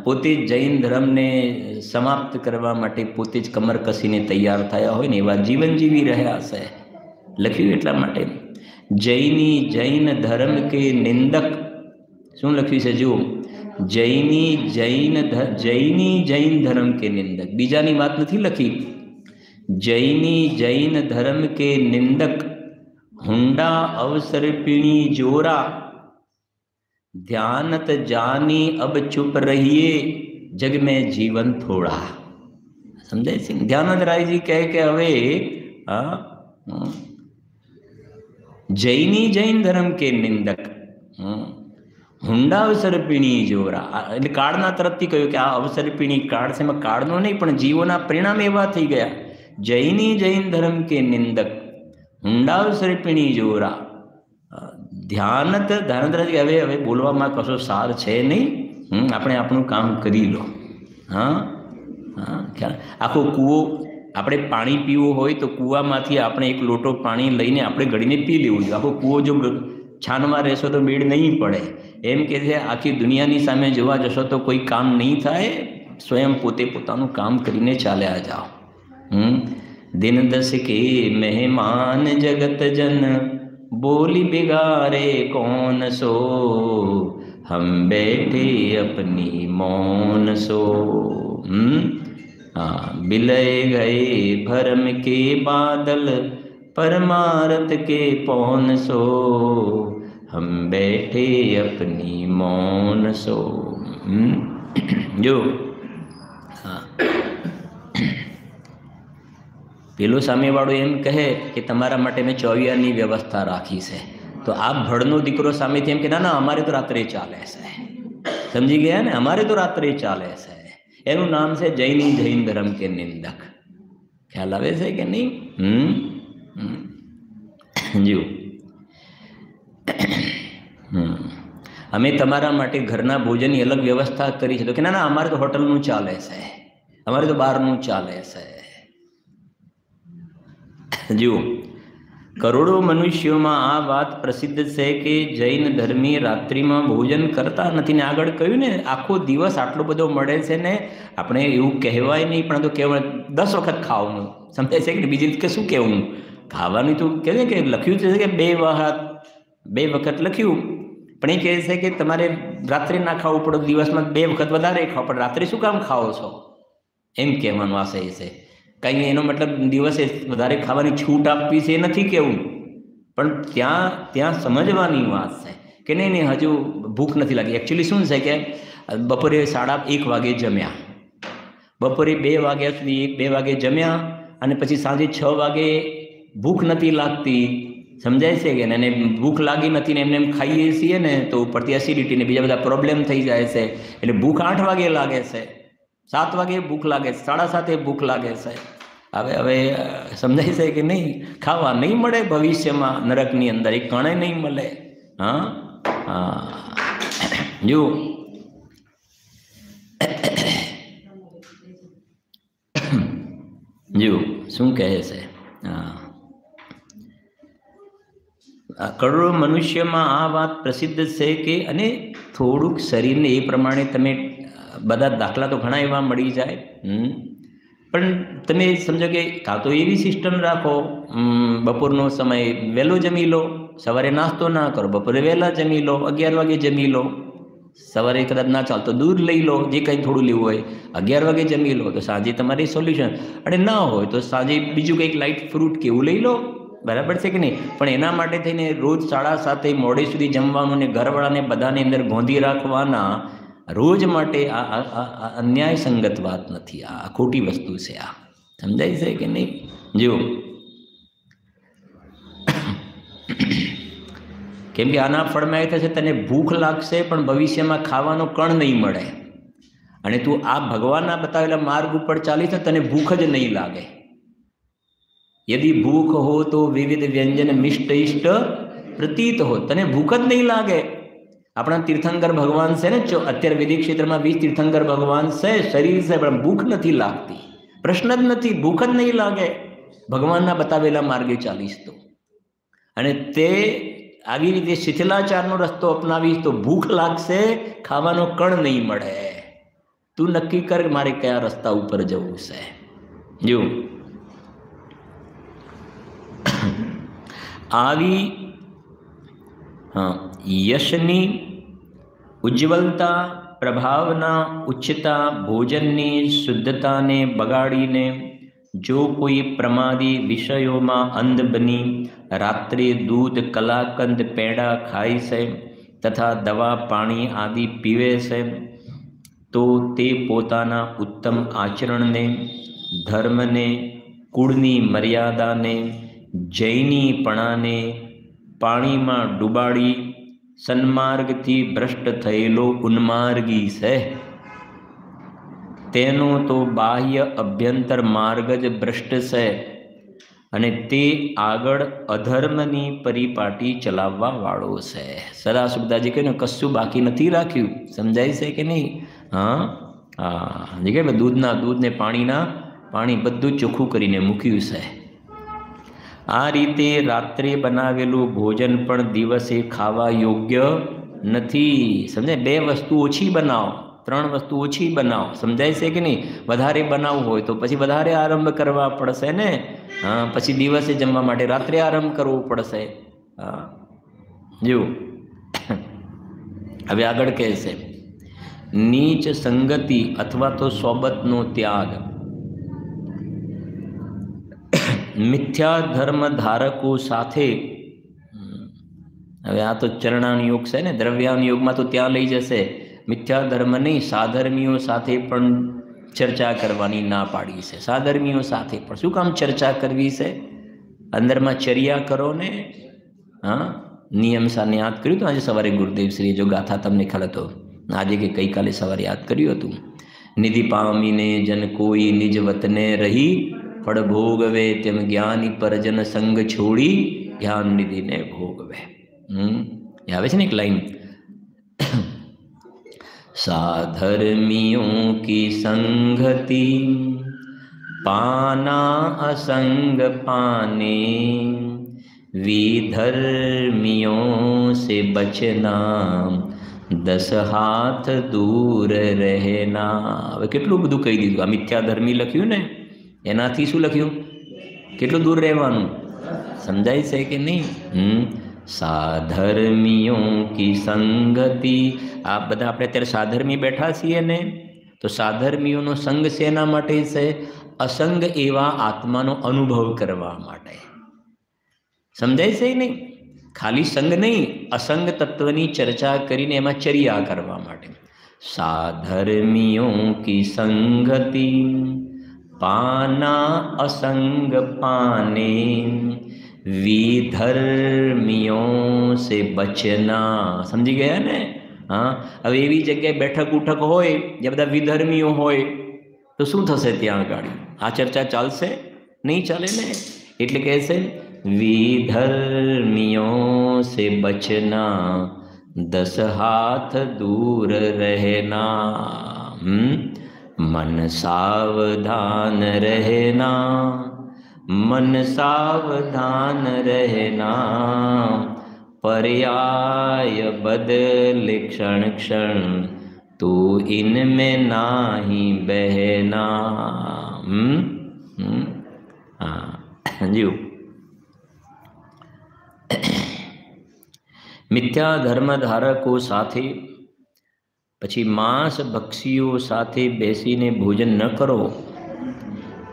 પોતે જ જૈન ધર્મને સમાપ્ત કરવા માટે પોતે જ કમર કસીને તૈયાર થયા હોય ને એવા જીવન જીવી રહ્યા છે. લખ્યું એટલા માટે, જૈની જૈન ધર્મ કે નિંદક. શું લખ્યું છે જુઓ, જૈની જૈન ધર્મ કે નિંદક. બીજાની વાત નથી લખી. જૈની જૈન ધર્મ કે નિંદક हुंडा अवसर पीणी जोरा ध्यानत जानी अब चुप रहिए जग में जीवन थोड़ा. समझाय છે? ધ્યાનંદ રાયજી કહે કે હવે જૈની જૈન ધર્મ કે નિંદક હુંડા અવસર પીણી જોરા, એટલે કાળના તરફથી કહ્યું કે આ અવસર પીણી કાળ છે, એમાં કાળનો નહીં પણ જીવોના પરિણામ એવા થઈ ગયા. જૈની જૈન ધર્મ કે નિંદક હુંડાવસર પીણી જોરા ધ્યાનત. ધ્યાનંદરાજી હવે બોલવામાં કશો સાર છે નહીં, આપણે આપણું કામ કરી લો. હા હા, ખ્યાલ. આખો કૂવો આપણે પાણી પીવું હોય તો કૂવામાંથી આપણે એક લોટો પાણી લઈને આપણે ગળીને પી લેવું જોઈએ. આખો કૂવો જો છાનમાં રહેશો તો મેળ નહીં પડે. એમ કે છે આખી દુનિયાની સામે જોવા જશો તો કોઈ કામ નહીં થાય, સ્વયં પોતે પોતાનું કામ કરીને ચાલ્યા જાઓ. दिन दस के मेहमान जगत जन बोली बिगारे कौन सो हम बैठे अपनी मौन सो. बिलय गए भरम के बादल परमारथ के पौन सो हम बैठे अपनी मौन सो. जो પેલો સામેવાળો એમ કહે કે તમારા માટે મેં ચોવિયારની વ્યવસ્થા રાખી છે, તો આ ભળનો દીકરો સામેથી એમ કે ના ના અમારે તો રાત્રે ચાલે છે. સમજી ગયા ને? અમારે તો રાત્રે ચાલે છે. એનું નામ છે જૈની જૈન ધર્મ કે નિંદક. ખ્યાલ આવે છે કે નહીં? જીવ અમે તમારા માટે ઘરના ભોજનની અલગ વ્યવસ્થા કરી છે, તો કે ના ના અમારે તો હોટલનું ચાલે છે, અમારે તો બહારનું ચાલે છે. જુઓ, કરોડો મનુષ્યોમાં આ વાત પ્રસિદ્ધ છે કે જૈન ધર્મી રાત્રિમાં ભોજન કરતા નથી. ને આગળ કહ્યું ને, આખો દિવસ આટલો બધો મળે છે ને, આપણે એવું કહેવાય નહીં, પણ તો કહેવાય 10 વખત ખાવાનું. સમજાય છે કે બીજી કે શું કહેવું? ખાવાનું તો કહે છે કે લખ્યું છે કે 2 વખત લખ્યું, પણ એ કહે છે કે તમારે રાત્રે ના ખાવું પડે, દિવસમાં 2 વખત વધારે ખાવ, પણ રાત્રે શું કામ ખાઓ છો એમ કહેવાનો આશય છે. કંઈ એનો મતલબ દિવસે વધારે ખાવાની છૂટ આપવી છે એ નથી કહેવું, પણ ત્યાં સમજવાની વાત છે કે નહીં હજુ ભૂખ નથી લાગી. એકચ્યુઅલી શું છે કે બપોરે 1:30 વાગે જમ્યા, બપોરે 2 વાગ્યા સુધી 2 વાગે જમ્યા, અને પછી સાંજે 6 વાગે ભૂખ નથી લાગતી. સમજાય છે કે એને ભૂખ લાગી નથી ને એમને એમ ખાઈએ છીએ ને તો ઉપરથી એસિડિટી ને બીજા બધા પ્રોબ્લેમ થઈ જાય છે. એટલે ભૂખ 8 વાગે લાગે છે, 7 વાગે ભૂખ લાગે છે, 7:30 ભૂખ લાગે છે. હવે સમજાય છે કે નહીં? ખાવા નહીં મળે ભવિષ્યમાં નરકની અંદર, એક કણે નહીં મળે. હા હા, જો શું કહે છે? હા, કરોડો મનુષ્યમાં આ વાત પ્રસિદ્ધ છે કે, અને થોડુંક શરીરને એ પ્રમાણે તમે બધા દાખલા તો ઘણા એવા મળી જાય, પણ તમે સમજો કે કાં તો એવી સિસ્ટમ રાખો, બપોરનો સમય વહેલો જમી લો, સવારે નાસ્તો ના કરો, બપોરે વહેલા જમી લો, 11 વાગે જમી લો, સવારે કદાચ ના ચાલતો દૂધ લઈ લો, જે કંઈ થોડું લેવું હોય, 11 વાગે જમી લો, તો સાંજે તમારી સોલ્યુશન. અને ના હોય તો સાંજે બીજું કંઈક લાઇટ ફ્રૂટ કેવું લઈ લો, બરાબર છે કે નહીં? પણ એના માટે થઈને રોજ 7:30 મોડે સુધી જમવાનું ને ઘરવાળાને બધાની અંદર ગોંધી રાખવાના રોજ માટે આ અન્યાય સંગત વાત નથી, આ ખોટી વસ્તુ છે. આ સમજાય છે કે નહીં? જો કેમ કે આના ફળમાં એ થશે, તને ભૂખ લાગશે પણ ભવિષ્યમાં ખાવાનો કણ નહીં મળે, અને તું આ ભગવાનના બતાવેલા માર્ગ ઉપર ચાલીશ તો તને ભૂખ જ નહીં લાગે. યદિ ભૂખ હો તો વિવિધ વ્યંજન મિષ્ટ ઇષ્ટ પ્રતીત હો, તને ભૂખ જ નહીં લાગે. આપણા તીર્થંકર ભગવાન છે ને, અત્યારે વૈદિક ક્ષેત્રમાં 20 તીર્થંકર ભગવાન છે, શરીર છે પણ ભૂખ નથી લાગતી, પ્રશ્ન જ નથી, ભૂખ જ નહીં લાગે. ભગવાનના બતાવેલા માર્ગે ચાલીશ તો, અને તે આવી રીતે શિથિલાચારનો રસ્તો અપનાવીશ તો ભૂખ લાગશે, ખાવાનો કણ નહીં મળે. તું નક્કી કર મારે કયા રસ્તા ઉપર જવું છે. જો આવી યશની ઉજ્જવલતા, પ્રભાવના ઉચ્ચતા, ભોજનની શુદ્ધતાને બગાડીને જો કોઈ પ્રમાદી વિષયોમાં અંધ બની રાત્રે દૂધ, કલાકંદ, પેંડા ખાય છે તથા દવા, પાણી આદિ પીવે છે, તો તે પોતાના ઉત્તમ આચરણને, ધર્મને, કુળની મર્યાદાને, જૈનીપણાને પાણીમાં ડૂબાડી સન્માર્ગથી ભ્રષ્ટ થયેલો ઉન્માર્ગી છે. તેનો તો બાહ્ય અભ્યંતર માર્ગ જ ભ્રષ્ટ છે, અને તે આગળ અધર્મની પરિપાટી ચલાવવા વાળો છે. સદા સુખદાજી કહે ને, કશું બાકી નથી રાખ્યું. સમજાય છે કે નહીં? જે કહે દૂધના દૂધ ને પાણીના પાણી બધું ચોખ્ખું કરીને મૂક્યું છે. આ રીતે રાત્રે બનાવેલું ભોજન પણ દિવસે ખાવા યોગ્ય નથી. સમજાય? 2 વસ્તુ ઓછી બનાવો, 3 વસ્તુ ઓછી બનાવો. સમજાય છે કે નહીં? વધારે બનાવવું હોય તો પછી વધારે આરંભ કરવા પડશે ને. પછી દિવસે જમવા માટે રાત્રે આરંભ કરવો પડશે. જો હવે આગળ કહે છે, નીચ સંગતિ અથવા તો સોબતનો ત્યાગ, મિથ્યા ધર્મ ધારકો સાથે. હવે આ તો ચરણાન યોગ છે ને, દ્રવ્યાન યોગમાં તો ત્યાં લઈ જશે. મિથ્યા ધર્મ નહીં, સાધર્મીઓ સાથે પણ ચર્ચા કરવાની ના પાડી છે સાધર્મીઓ સાથે. પણ શું કામ ચર્ચા કરવી છે? અંદરમાં ચર્યા કરો ને. હા, નિયમ સાને યાદ કર્યું હતું આજે સવારે ગુરુદેવ શ્રી જો ગાથા તમને ખ્યાલ હતો આજે કે ગઈકાલે સવારે યાદ કર્યું હતું. નિધિ પામીને જન કોઈ નિજ વતને રહી, ફળ ભોગવે તેમ જ્ઞાની પરજન સંગ છોડી, જ્ઞાન નિધિને ભોગવે. આવે છે ને એક લાઈન, साधर्मियों की संगति पाना असंग पाने, विधर्मियों से बचना 10 हाथ दूर રહેના. હવે કેટલું બધું કહી દીધું. આ મિથ્યાધર્મી લખ્યું ને એનાથી શું લખ્યું? કેટલું દૂર રહેવાનું સમજાય છે કે નહીં? સાધર્મિયો કી સંગતિ. આ બધા આપણે અત્યારે સાધર્મી બેઠા છીએ ને, તો સાધર્મીઓનો સંગ શેના માટે છે? અસંગ એવા આત્માનો અનુભવ કરવા માટે. સમજાય છે નહીં? ખાલી સંગ નહીં, અસંગ તત્વની ચર્ચા કરીને એમાં ચર્યા કરવા માટે. સાધર્મિયો કી સંગતિ પાના અસંગ પાને, વિધર્મિયો સે બચના. સમજી ગયા ને? હા, હવે એવી જગ્યાએ બેઠક ઉઠક હોય જે બધા વિધર્મીઓ હોય તો શું થશે? ત્યાં આગળ આ ચર્ચા ચાલશે નહીં? ચાલે ને. એટલે કહે છે વિધર્મિયો સે બચના 10 હાથ દૂર રહેના. મન સાવધાન રહેના, मन सावधान रहना, पर्याय बदले क्षण क्षण, तो इनमें नाही बहना. हाँ जी. મિથ્યા ધર્મ ધારકો સાથે પછી માંસ ભક્ષીઓ સાથે બેસીને ભોજન ન કરો.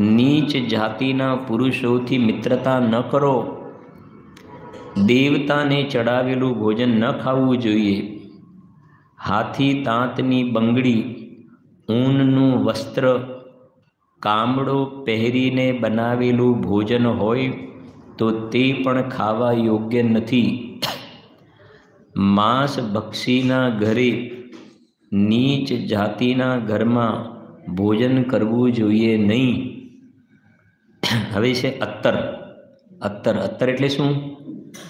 નીચ જાતિના પુરુષોથી મિત્રતા ન કરો. દેવતાને ચડાવેલું ભોજન ન ખાવું જોઈએ. હાથી દાંતની બંગડી, ઊનનું વસ્ત્ર, કામડો પહેરીને બનાવેલું ભોજન હોય તો તે પણ ખાવા યોગ્ય નથી. માંસ ભક્ષીના ઘરે, નીચ જાતિના ઘરમાં ભોજન કરવું જોઈએ નહીં. હવે છે અત્તર. અત્તર અત્તર એટલે શું?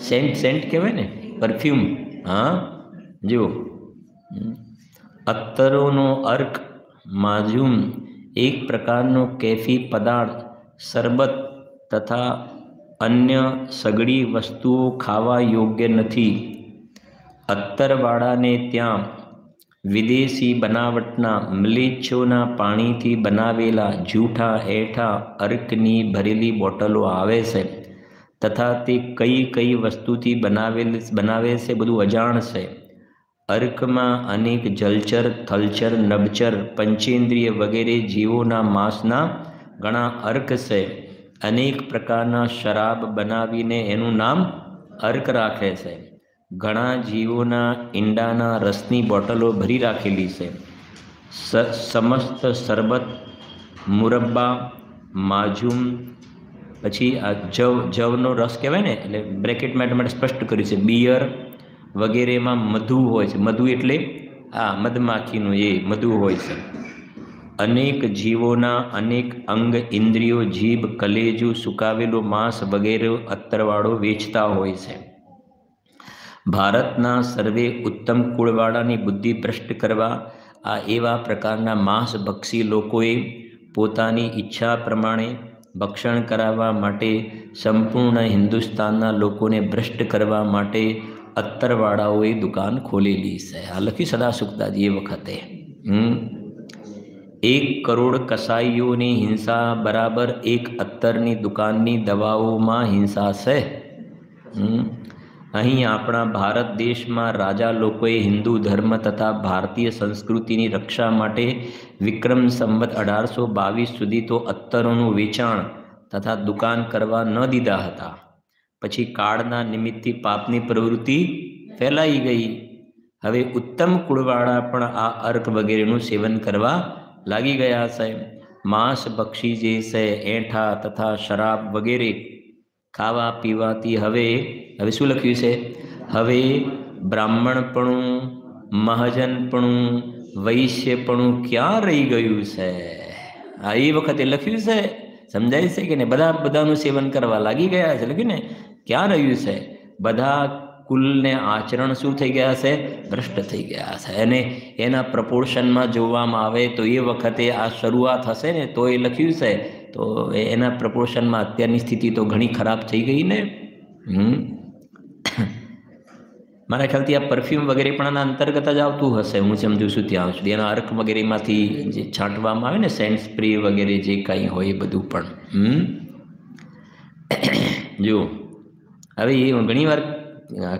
સેન્ટ. સેન્ટ કહેવાય ને, પરફ્યુમ. હા જુઓ, અત્તરોનો અર્ક, માજૂમ એક પ્રકારનો કેફી પદાર્થ, શરબત તથા અન્ય સગડી વસ્તુઓ ખાવા યોગ્ય નથી. અત્તરવાળાને ત્યાં વિદેશી બનાવટના મ્લેચ્છોના પાણીથી બનાવેલા જૂઠા એઠા અર્કની ભરેલી બોટલો આવે છે તથા તે કઈ કઈ વસ્તુથી બનાવે છે બધું અજાણ છે. અર્કમાં અનેક જલચર, થલચર, નભચર, પંચેન્દ્રિય વગેરે જીવોના માંસના ઘણા અર્ક છે. અનેક પ્રકારના શરાબ બનાવીને એનું નામ અર્ક રાખે છે. ઘણા જીવોના ઈંડાના રસની બોટલો ભરી રાખેલી છે. સમસ્ત શરબત, મુરબ્બા, માજૂમ, પછી આ જવનો રસ કહેવાય ને, એટલે બ્રેકેટમાં એટલા માટે સ્પષ્ટ કર્યું છે. બિયર વગેરેમાં મધુ હોય છે. મધુ એટલે આ મધમાખીનું એ મધુ હોય છે. અનેક જીવોના અનેક અંગ, ઇન્દ્રિયો, જીભ, કલેજું, સુકાવેલું માંસ વગેરે અત્તરવાળો વેચતા હોય છે. ભારતના સર્વે ઉત્તમ કુળવાળાની બુદ્ધિ ભ્રષ્ટ કરવા આ એવા પ્રકારના માંસભક્ષી લોકોએ પોતાની ઈચ્છા પ્રમાણે ભક્ષણ કરાવવા માટે, સંપૂર્ણ હિન્દુસ્તાનના લોકોને ભ્રષ્ટ કરવા માટે અત્તરવાળાઓએ દુકાન ખોલેલી છે. આ લખ્યું સદાસુખદાજી એ વખતે. 1 કરોડ કસાઈઓની હિંસા બરાબર 1 અત્તરની દુકાનની દવાઓમાં હિંસા છે. અહીં આપણા ભારત દેશમાં રાજા લોકોએ હિન્દુ ધર્મ તથા ભારતીય સંસ્કૃતિની રક્ષા માટે વિક્રમ સંવત 1822 સુધી તો અત્તરોનું વેચાણ તથા દુકાન કરવા ન દીધા હતા. પછી કાળના નિમિત્તથી પાપની પ્રવૃત્તિ ફેલાઈ ગઈ. હવે ઉત્તમ કુળવાળા પણ આ અર્ક વગેરેનું સેવન કરવા લાગી ગયા છે. માંસ ભક્ષી જે છે, એઠા તથા શરાબ વગેરે ખાવા પીવાથી હવે શું લખ્યું છે? હવે બ્રાહ્મણપણું, મહાજનપણું, વૈશ્યપણું ક્યાં રહી ગયું છે? આ એ વખતે લખ્યું છે, સમજાય છે કે ને? બધાનું સેવન કરવા લાગી ગયા છે, લખ્યું ને? ક્યાં રહ્યું છે? બધા કુલને આચરણ શું થઈ ગયા છે? ભ્રષ્ટ થઈ ગયા છે. અને એના પ્રપોર્શનમાં જોવામાં આવે તો એ વખતે આ શરૂઆત હશે ને તો એ લખ્યું છે, તો એના પ્રપોર્શનમાં અત્યારની સ્થિતિ તો ઘણી ખરાબ થઈ ગઈ ને. મારા ખ્યાલથી આ પરફ્યુમ વગેરે પણ આના અંતર્ગત જ આવતું હશે, હું સમજુ છું ત્યાં સુધી. એના અર્ક વગેરેમાંથી જે છાંટવામાં આવે ને, સેન્ટ સ્પ્રે વગેરે જે કાંઈ હોય એ બધું પણ. જો હવે એ ઘણી વાર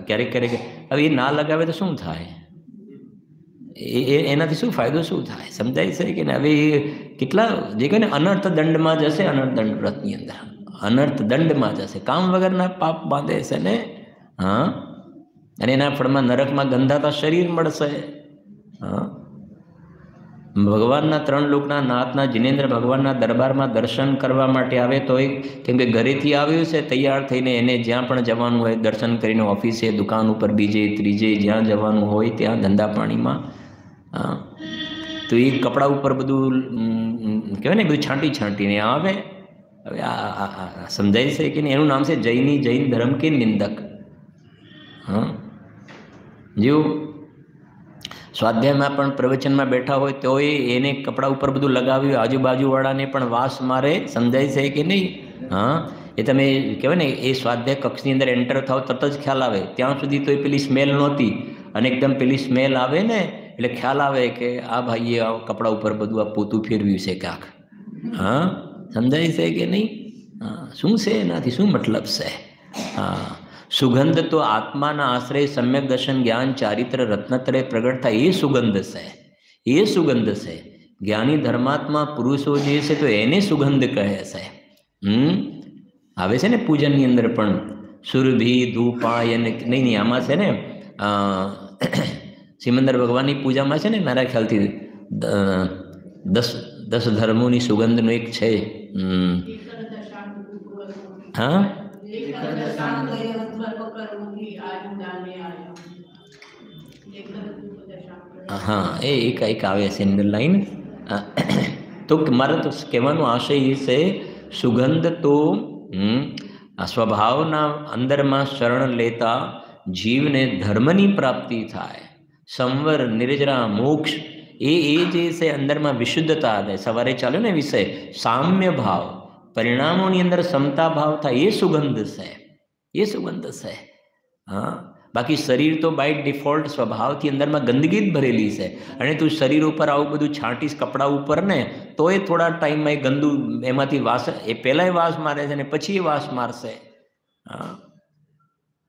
ક્યારેક હવે એ ના લગાવે તો શું થાય? એનાથી શું ફાયદો શું થાય? સમજાય છે કે ને? હવે એ કેટલા જે કહે ને અનર્થ દંડમાં જશે, અનર્થ દંડ વ્રતની અંદર અનર્થ દંડમાં જશે. કામ વગરના પાપ બાંધે છે ને. હા, અને એના ફળમાં નરકમાં ગંધાતા શરીર મળશે. હા, ભગવાનના 3 લોકના નાથના જિનેન્દ્ર ભગવાનના દરબારમાં દર્શન કરવા માટે આવે તો કેમ કે ઘરેથી આવ્યું છે તૈયાર થઈને, એને જ્યાં પણ જવાનું હોય દર્શન કરીને ઓફિસે, દુકાન ઉપર, બીજે ત્રીજે જ્યાં જવાનું હોય ત્યાં ધંધા પાણીમાં, તો એ કપડા ઉપર બધું કહેવાય ને, બધું છાંટીને આવે. હવે આ સમજાય છે કે નહીં? એનું નામ છે જૈન ધર્મ કે નિંદક. હા, જો સ્વાધ્યાયમાં પણ પ્રવચનમાં બેઠા હોય તો એને કપડા ઉપર બધું લગાવ્યું, આજુબાજુવાળાને પણ વાસ મારે. સમજાય છે કે નહીં? હા, એ તમે કહેવાય ને, એ સ્વાધ્યાય કક્ષની અંદર એન્ટર થાવ તરત જ ખ્યાલ આવે. ત્યાં સુધી તો એ પેલી સ્મેલ નહોતી, અને એકદમ પેલી સ્મેલ આવે ને એટલે ખ્યાલ આવે કે આ ભાઈએ આ કપડા ઉપર બધું આ પોતું ફેરવ્યું છે ક્યાંક. હા, સમજાય છે કે નહીં? હા, શું છે એનાથી શું મતલબ છે? હા, સુગંધ તો આત્માના આશ્રય સમ્યક દર્શન જ્ઞાન ચારિત્ર રત્નત્રય પ્રગટ થાય એ સુગંધ છે. એ સુગંધ છે. જ્ઞાની ધર્માત્મા પુરુષો જે છે તો એને સુગંધ કહે છે. આવે છે ને પૂજનની અંદર પણ સુરભી ધૂપાય અને નહીં, આમાં છે ને સિમંદર ભગવાનની પૂજામાં છે ને, મારા ખ્યાલથી 10 ધર્મોની સુગંધનું એક છે. હા, હા, એ એક આવે છે અંદર લાઈન. તો મારે તો કહેવાનો આશય એ છે, સુગંધ તો આ સ્વભાવના અંદરમાં શરણ લેતા જીવને ધર્મની પ્રાપ્તિ થાય. સંવર, નિર્જરા, મોક્ષ એ જે છે અંદરમાં વિશુદ્ધતા આવે. સવારે ચાલ્યો ને વિષય સામ્ય ભાવ, પરિણામોની અંદર સમતા ભાવ થાય, એ સુગંધ છે. એ સુગંધ છે. હા, બાકી શરીર તો બાય ડિફોલ્ટ સ્વભાવથી અંદરમાં ગંદકી જ ભરેલી છે. અને તું શરીર ઉપર આવું બધું છાંટીશ કપડા ઉપર ને તો એ થોડા ટાઈમમાં એ ગંદુ એમાંથી વાસ, એ પહેલાંય વાસ મારે છે ને પછી એ વાસ મારશે. હા,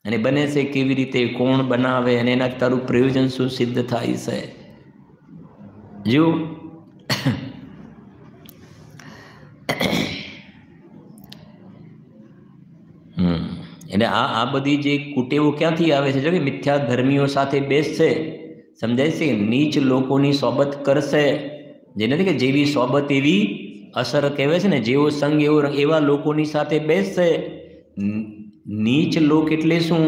અને બને છે કેવી રીતે, કોણ બનાવે, અને એના તારું પ્રયોજન શું સિદ્ધ થાય છે? જો એટલે આ બધી જે કુટેવો ક્યાંથી આવે છે? જો કે મિથ્યા ધર્મીઓ સાથે બેસશે, સમજાય છે? નીચ લોકોની સોબત કરશે. જે નથી કે જેવી સોબત એવી અસર કહેવાય છે ને, જેવો સંગ એવા લોકોની સાથે બેસશે. નીચ લોક એટલે શું?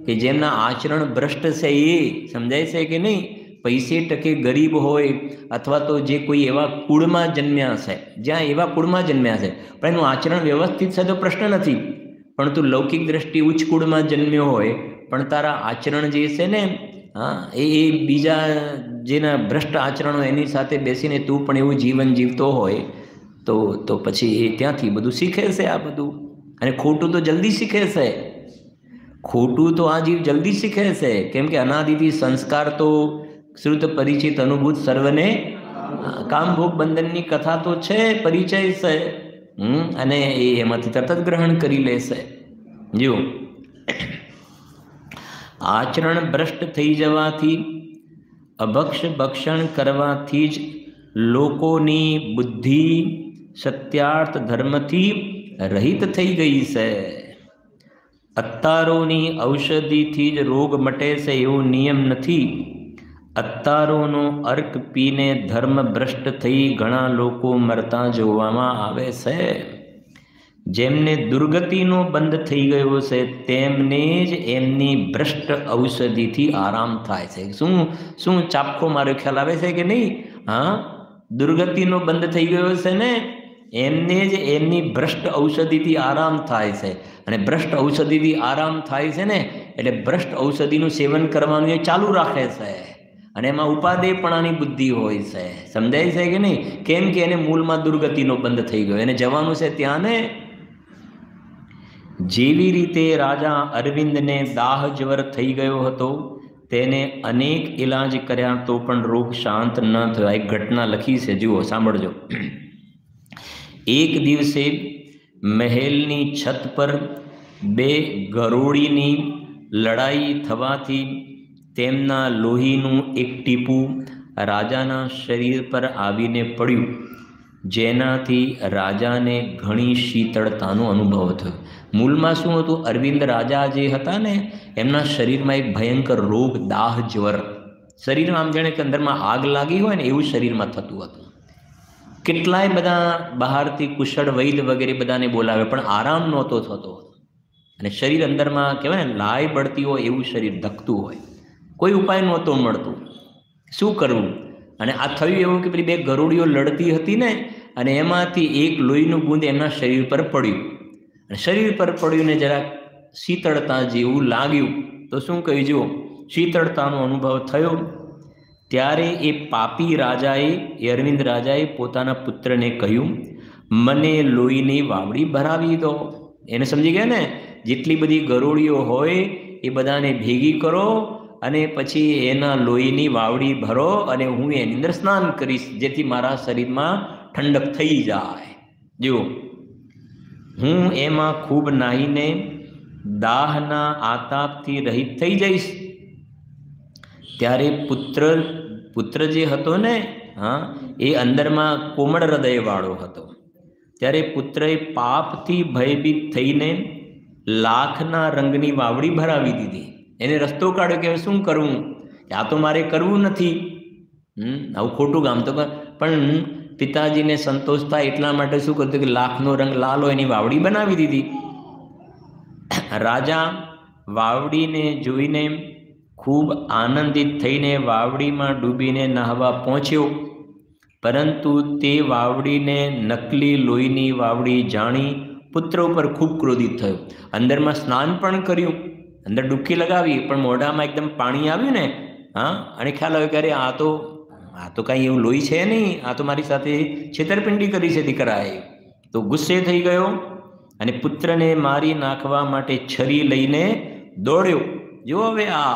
કે જેમના આચરણ ભ્રષ્ટ છે એ. સમજાય છે કે નહીં? પૈસે ટકે ગરીબ હોય, અથવા તો જે કોઈ એવા કુળમાં જન્મ્યા છે, જ્યાં એવા કુળમાં જન્મ્યા છે પણ એનું આચરણ વ્યવસ્થિત છે તો પ્રશ્ન નથી. પણ તું લૌકિક દ્રષ્ટિ ઉચ્ચ કુળમાં જન્મ્યો હોય પણ તારા આચરણ જે છે ને, હા, એ બીજા જેના ભ્રષ્ટ આચરણો એની સાથે બેસીને તું પણ એવું જીવન જીવતો હોય તો પછી એ ત્યાંથી બધું શીખે છે આ બધું. અને ખોટું તો જલ્દી શીખે છે. ખોટું તો આ જીવ જલ્દી શીખે છે. કેમ કે અનાદિથી સંસ્કાર તો શ્રુત પરિચિત અનુભૂત સર્વને કામભોગ બંધનની કથા તો છે, પરિચય છે. અને એમાંથી તરત જ ગ્રહણ કરી લેશે. જો આચરણ ભ્રષ્ટ થઈ જવાથી, અભક્ષ ભક્ષણ કરવાથી જ લોકોની બુદ્ધિ સત્યાર્થ ધર્મથી રહિત થઈ ગઈ છે. અત્તારોની ઔષધિથી જ રોગ મટે છે એવો નિયમ નથી. અત્તારોનો અર્ક પીને ધર્મ ભ્રષ્ટ થઈ ઘણા લોકો મરતા જોવામાં આવે છે. જેમને દુર્ગતિનો બંધ થઈ ગયો છે તેમને જ એમની ભ્રષ્ટ ઔષધિથી આરામ થાય છે. શું ચાપખો મારો ખ્યાલ આવે છે કે નહીં? હા, દુર્ગતિનો બંધ થઈ ગયો છે ને એમને જ એમની ભ્રષ્ટ ઔષધિથી આરામ થાય છે. અને ભ્રષ્ટ ઔષધિથી આરામ થાય છે ને એટલે ભ્રષ્ટ ઔષધિનું સેવન કરવાનું એ ચાલુ રાખે છે. અને એમાં ઉપાદેયપણાની બુદ્ધિ હોય છે. સમજાય છે કે નહીં? કેમ કે એને મૂળમાં દુર્ગતિનો બંધ થઈ ગયો, એને જવાનું છે ત્યાં ને. જેવી રીતે રાજા અરવિંદને દાહ જ્વર થઈ ગયો હતો, તેને અનેક ઇલાજ કર્યા તો પણ રોગ શાંત ન થયો. એક ઘટના લખી છે, જુઓ, સાંભળજો. એક દિવસે મહેલની છત પર બે ગરોળીની લડાઈ થવાથી તેમના લોહીનું એક ટીપું રાજાના શરીર પર આવીને પડ્યું, જેનાથી રાજાને ઘણી શીતળતાનો અનુભવ થયો. મૂળમાં શું હતું? અરવિંદ રાજા જે હતા ને એમના શરીરમાં એક ભયંકર રોગ, દાહ જ્વર. શરીરમાં આમ જાણે કે અંદરમાં આગ લાગી હોય ને એવું શરીરમાં થતું હતું. કેટલાય બધા બહારથી કુશળ વૈદ વગેરે બધાને બોલાવે પણ આરામ નહોતો થતો. અને શરીર અંદરમાં કહેવાય ને લાય બળતી હોય એવું શરીર ધકતું હોય, કોઈ ઉપાય નહોતો મળતું. શું કરવું? અને આ થયું એવું કે પેલી બે ગરુડીઓ લડતી હતી ને અને એમાંથી એક લોહીનું બૂંદ એમના શરીર પર પડ્યું. અને શરીર પર પડ્યું ને જરાક શીતળતા જેવું લાગ્યું. તો શું કહ્યું? જુઓ, શીતળતાનો અનુભવ થયો. ત્યારે એ પાપી રાજાએ, અરવિંદ રાજાએ પોતાના પુત્રને કહ્યું, મને લોહીની વાવડી ભરાવી દો. એને સમજી ગયા ને, જેટલી બધી ગરોળીઓ હોય એ બધાને ભેગી કરો અને પછી એના લોહીની વાવડી ભરો અને હું એની અંદર સ્નાન કરીશ, જેથી મારા શરીરમાં ઠંડક થઈ જાય. જુઓ, હું એમાં ખૂબ નાહીને દાહના આતાપથી રહિત થઈ જઈશ. ત્યારે પુત્ર જે હતો ને, હા, એ અંદરમાં કોમળ હૃદયવાળો હતો. ત્યારે પુત્રએ પાપથી ભયભીત થઈને લાખના રંગની વાવડી ભરાવી દીધી. એને રસ્તો કાઢ્યો કે શું કરવું? આ તો મારે કરવું નથી. આવું ખોટું કામ તો, પણ પિતાજીને સંતોષ થાય એટલા માટે શું કરતું કે લાખનો રંગ લાલ હોય એની વાવડી બનાવી દીધી. રાજા વાવડીને જોઈને ખૂબ આનંદિત થઈને વાવડીમાં ડૂબીને નહાવા પહોંચ્યો, પરંતુ તે વાવડીને નકલી લોહીની વાવડી જાણી પુત્ર ઉપર ખૂબ ક્રોધિત થયો. અંદરમાં સ્નાન પણ કર્યું, અંદર ડૂબકી લગાવી, પણ મોઢામાં એકદમ પાણી આવ્યું ને, હા, અને ખ્યાલ આવ્યો કે અરે આ તો કાંઈ એવું લોહી છે નહીં, આ તો મારી સાથે છેતરપિંડી કરી છે દીકરાએ. તો ગુસ્સે થઈ ગયો અને પુત્રને મારી નાખવા માટે છરી લઈને દોડ્યો. જો હવે આ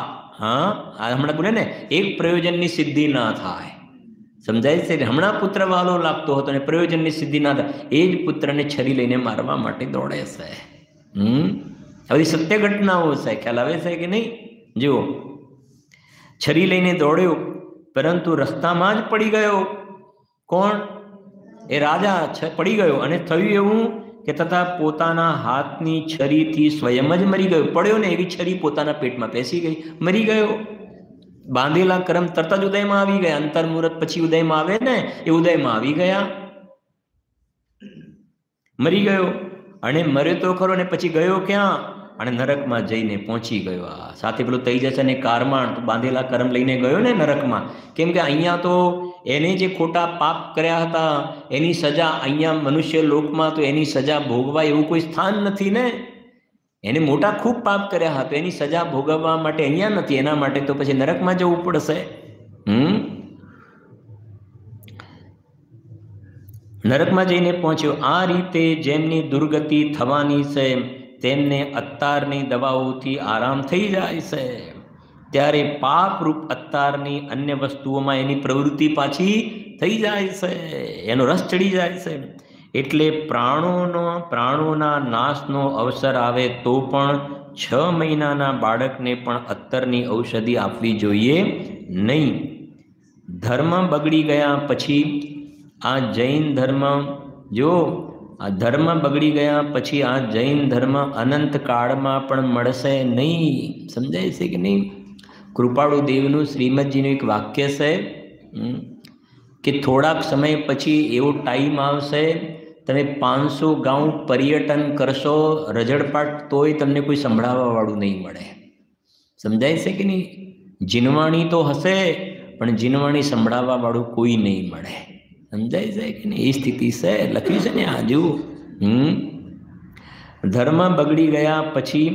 હમણાં બોલે ને, એક પ્રયોજનની સિદ્ધિ ના થાય. સમજાય છે? હમણાં પુત્ર વાલો લાગતો હતો અને પ્રયોજનની સિદ્ધિ ના થાય, એ જ પુત્રને છરી લઈને મારવા માટે દોડે છે. હવે સત્ય ઘટનાઓ છે, ખ્યાલ આવે છે કે નહીં? જુઓ, છરી લઈને દોડ્યો, પરંતુ રસ્તામાં જ પડી ગયો. કોણ? એ રાજા પડી ગયો. અને થયું એવું કે તથા પોતાના હાથની છરીથી સ્વયં જ મરી ગયો. પડ્યો ને એવી છરી પોતાના પેટમાં પેસી ગઈ, મરી ગયો. બાંધેલા કરમ તરત જ ઉદયમાં આવી ગયા. અંતર મુહૂર્ત પછી ઉદયમાં આવે ને એ ઉદયમાં આવી ગયા, મરી ગયો. અને મર્યો તો ખરો ને પછી ગયો ક્યાં? અને નરકમાં જઈને પહોંચી ગયો. આ સાથે પેલું થઈ જશે ને કારમાણ, તો બાંધેલા કરમ લઈને ગયો ને નરકમાં. કેમ કે અહીંયા તો એને જે ખોટા પાપ કર્યા હતા એની સજા અહીંયા મનુષ્ય લોકમાં તો એની સજા ભોગવા એવું કોઈ સ્થાન નથી ને. એને મોટા ખૂબ પાપ કર્યા હતા, એની સજા ભોગવવા માટે અહીંયા નથી, એના માટે તો પછી નરકમાં જવું પડશે. નરકમાં જઈને પહોંચ્યો. આ રીતે જેમની દુર્ગતિ થવાની છે તેમને અત્તારની દવાઓથી આરામ થઈ જાય છે. ત્યારે પાપરૂપ અત્તારની અન્ય વસ્તુઓમાં એની પ્રવૃત્તિ પાછી થઈ જાય છે, એનો રસ ચડી જાય છે. એટલે પ્રાણોના નાશનો અવસર આવે તો પણ 6 મહિનાના બાળકને પણ અત્તરની ઔષધિ આપવી જોઈએ નહીં. ધર્મ બગડી ગયા પછી આ જૈન ધર્મ, જો આ ધર્મ બગડી ગયા પછી આ જૈન ધર્મ અનંત કાળમાં પણ મળશે નહીં. સમજાય છે કે નહીં? કૃપાળુ દેવનું શ્રીમદજીનું એક વાક્ય છે કે થોડાક સમય પછી એવો ટાઈમ આવશે, તમે 500 ગાઉં પર્યટન કરશો રજડપાટ, તોય તમને કોઈ સંભળાવવાવાળું નહીં મળે. સમજાય છે કે નહીં? જીનવાણી તો હશે, પણ જીનવાણી સંભળાવવાવાળું કોઈ નહીં મળે. સમજાય છે કે નહીં? એ સ્થિતિ છે, લખ્યું છે ને આજુ. ધર્મ બગડી ગયા પછી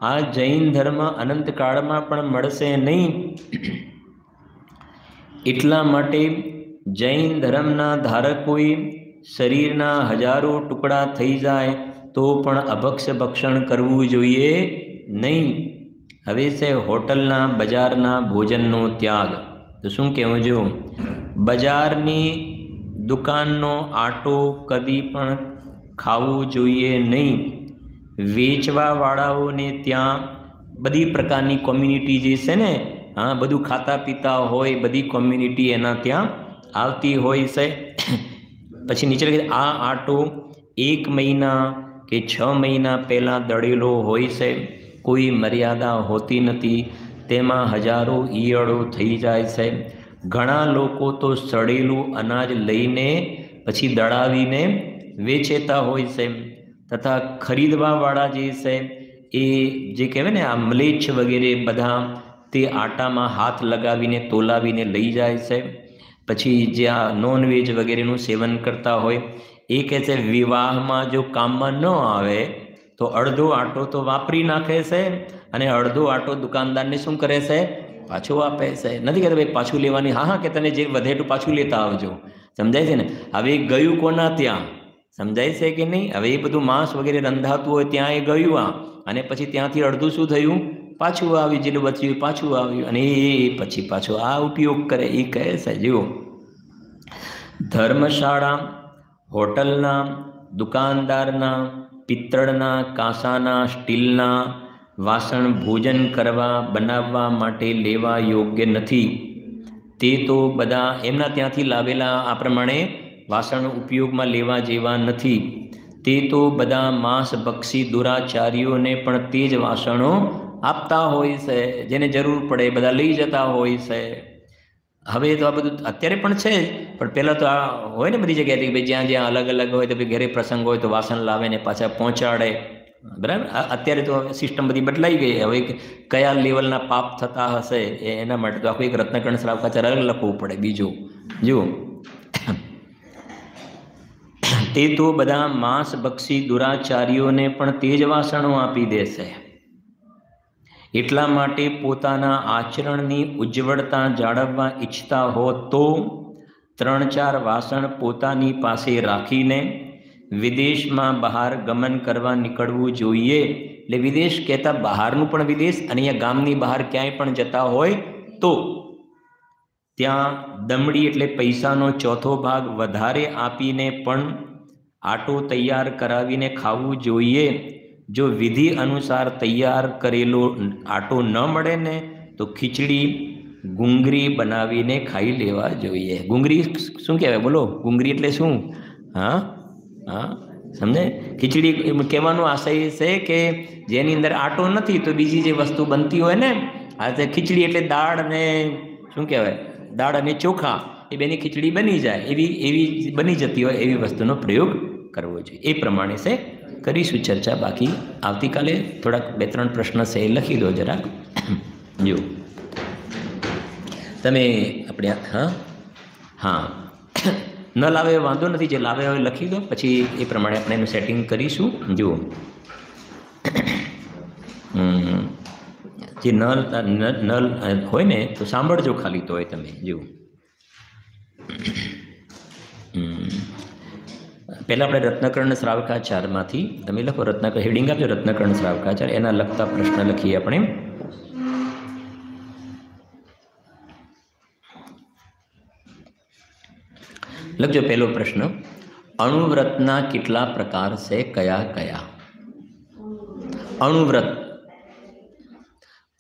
આ જૈન ધર્મ અનંતકાળમાં પણ મળશે નહીં. એટલા માટે જૈન ધર્મના ધારકોએ શરીરના હજારો ટુકડા થઈ જાય તો પણ અભક્ષ ભક્ષણ કરવું જોઈએ નહીં. હવે છે હોટલના બજારના ભોજનનો ત્યાગ. તો શું કહેવું? જો બજારની દુકાનનો આટો કદી પણ ખાવું જોઈએ નહીં. વેચવાવાળાઓને ત્યાં બધી પ્રકારની કોમ્યુનિટી જે છે ને, હા, બધું ખાતા પીતા હોય, બધી કોમ્યુનિટી એના ત્યાં આવતી હોય છે. પછી નીચે લખી આ આટો 1 મહિના કે 6 મહિના પહેલાં દળેલો હોય છે, કોઈ મર્યાદા હોતી નથી, તેમાં હજારો ઈયળો થઈ જાય છે. ઘણા લોકો તો સડેલું અનાજ લઈને પછી દળાવીને વેચેતા હોય છે, તથા ખરીદવાવાળા જે છે એ જે કહેવાય ને આ મ્લેચ્છ વગેરે બધા તે આટામાં હાથ લગાવીને તોલાવીને લઈ જાય છે. પછી જે આ નોનવેજ વગેરેનું સેવન કરતા હોય એ કહે છે વિવાહમાં જો કામમાં ન આવે તો અડધો આટો તો વાપરી નાખે છે અને અડધો આટો દુકાનદારને શું કરે છે? પાછું આપે છે. નથી કહેતા ભાઈ પાછું લેવાની, હા હા કે તને જે વધે એટલું પાછું લેતા આવજો. સમજાય છે ને? હવે ગયું કોના ત્યાં? સમજાય છે કે નહીં? હવે એ બધું માંસ વગેરે રંધાતું હોય ત્યાં એ ગયું આ, અને પછી ત્યાંથી અડધું શું થયું? પાછું આવ્યું, જેટલું બચ્યું પાછું આવ્યું, અને એ પછી પાછું આ ઉપયોગ કરે. એ કહે છે જુઓ, ધર્મશાળા, હોટલના, દુકાનદારના, પિત્તળના, કાંસાના, સ્ટીલના વાસણ ભોજન કરવા બનાવવા માટે લેવા યોગ્ય નથી. તે તો બધા એમના ત્યાંથી લાવેલા આ પ્રમાણે વાસણ ઉપયોગમાં લેવા જેવા નથી. તે તો બધા માંસભક્ષી દુરાચારીઓને પણ તે જ વાસણો આપતા હોય છે, જેને જરૂર પડે બધા લઈ જતા હોય છે. હવે તો આ બધું અત્યારે પણ છે, પણ પહેલાં તો આ હોય ને બધી જગ્યાએથી ભાઈ જ્યાં જ્યાં અલગ અલગ હોય તો ભાઈ ઘરે પ્રસંગ હોય તો વાસણ લાવે ને પાછા પહોંચાડે. બરાબર? અત્યારે તો સિસ્ટમ બધી બદલાઈ ગઈ. હવે કયા લેવલના પાપ થતા હશે એના માટે તો આખું એક રત્નકર્ણ શ્રાવકાચાર અલગ લખવું પડે. બીજું જુઓ, તે તો બધા માંસભક્ષી દુરાચારીઓને પણ તે જ વાસણો આપી દેશે. એટલા માટે પોતાના આચરણની ઉજ્જવળતા જાળવવા ઈચ્છતા હો તો 3-4 વાસણ પોતાની પાસે રાખીને વિદેશમાં બહાર ગમન કરવા નીકળવું જોઈએ. એટલે વિદેશ કહેતા બહારનું પણ વિદેશ, અને અહીંયા ગામની બહાર ક્યાંય પણ જતા હોય તો ત્યાં દમડી એટલે પૈસાનો 1/4 ભાગ વધારે આપીને પણ આટો તૈયાર કરાવીને ખાવું જોઈએ. જો વિધિ અનુસાર તૈયાર કરેલો આટો ન મળે ને તો ખીચડી ગુંગરી બનાવીને ખાઈ લેવા જોઈએ. ગુંગરી શું કહેવાય બોલો? ગુંગરી એટલે શું? હા હા, સમજે? ખીચડી કહેવાનો આશય છે કે જેની અંદર આટો નથી તો બીજી જે વસ્તુ બનતી હોય ને, આ ખીચડી એટલે દાળ ને શું કહેવાય, દાળ અને ચોખા, એ બેની ખીચડી બની જાય એવી બની જતી હોય એવી વસ્તુનો પ્રયોગ કરવો જોઈએ. એ પ્રમાણે છે કરીશું ચર્ચા. બાકી આવતીકાલે થોડાક 2-3 પ્રશ્ન છે એ લખી દો જરાક. જો તમે આપણે હા હા ન લાવે વાંધો નથી, જે લાવે હવે લખી દો, પછી એ પ્રમાણે આપણે એનું સેટિંગ કરીશું. જુઓ, જે નલ હોય ને તો સાંભળજો ખાલી, તો હોય તમે જુઓ. પહેલાં આપણે રત્નકર્ણ શ્રાવકાચારમાંથી તમે લખો, રત્નકર્ણ હેડિંગ આપજો, રત્નકર્ણ શ્રાવકાચાર, એના લખતા પ્રશ્ન લખીએ આપણે. લખજો પહેલો પ્રશ્ન, અણુવ્રતના કેટલા પ્રકાર છે? કયા કયા?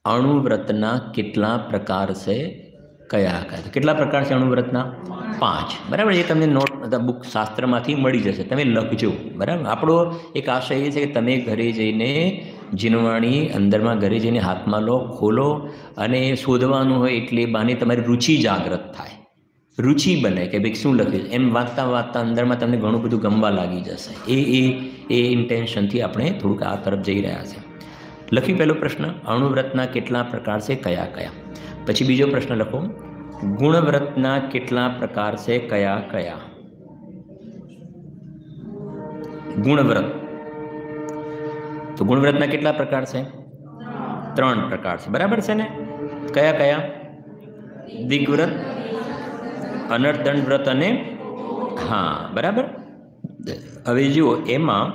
અણુવ્રતના કેટલા પ્રકાર છે? કયા કયા? કેટલા પ્રકાર છે અણુવ્રતના? 5. બરાબર? એ તમને નોટ બુક શાસ્ત્રમાંથી મળી જશે, તમે લખજો. બરાબર? આપણો એક આશય એ છે કે તમે ઘરે જઈને જીનવાણી અંદરમાં ઘરે જઈને હાથમાં લો, ખોલો અને શોધવાનું હોય એટલે બાને તમારી રુચિ જાગૃત થાય, રુચિ બને કે ભાઈ શું લખ્યું. એમ વાંચતા વાંચતા અંદરમાં તમને ઘણું બધું ગમવા લાગી જશે. એ ઇન્ટેન્શનથી આપણે થોડુંક આ તરફ જઈ રહ્યા છે. લખી પહેલો પ્રશ્ન, અણુવ્રતના કેટલા પ્રકાર છે, કયા કયા. પછી બીજો પ્રશ્ન લખો, ગુણવ્રતના કેટલા પ્રકાર છે, કયા કયા. ગુણવ્રત, તો ગુણવ્રતના કેટલા પ્રકાર છે? 3 પ્રકાર છે. બરાબર છે ને? કયા કયા? દિગ્વ્રત, અનર્તદંડ વ્રત અને હા બરાબર. હવે જુઓ એમાં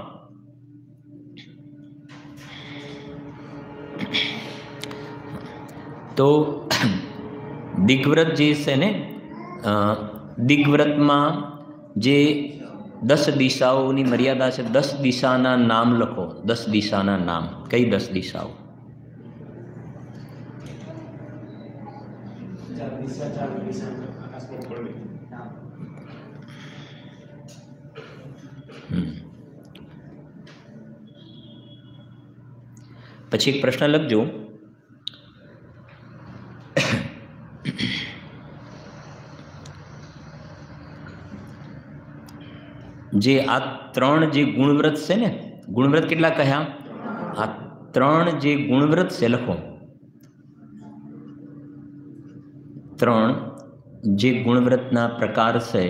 તો દિગ્વ્રત જે છે ને, દિગ્વ્રતમાં જે 10 દિશાઓની મર્યાદા છે. 10 દિશાના નામ લખો. 10 દિશાના નામ. કઈ 10 દિશાઓ? પછી એક પ્રશ્ન લખજો, જે આ 3 જે ગુણવ્રત છે ને, ગુણવ્રત કેટલા કહ્યા? આ 3 જે ગુણવ્રત છે લખો. 3 જે ગુણવ્રતના પ્રકાર છે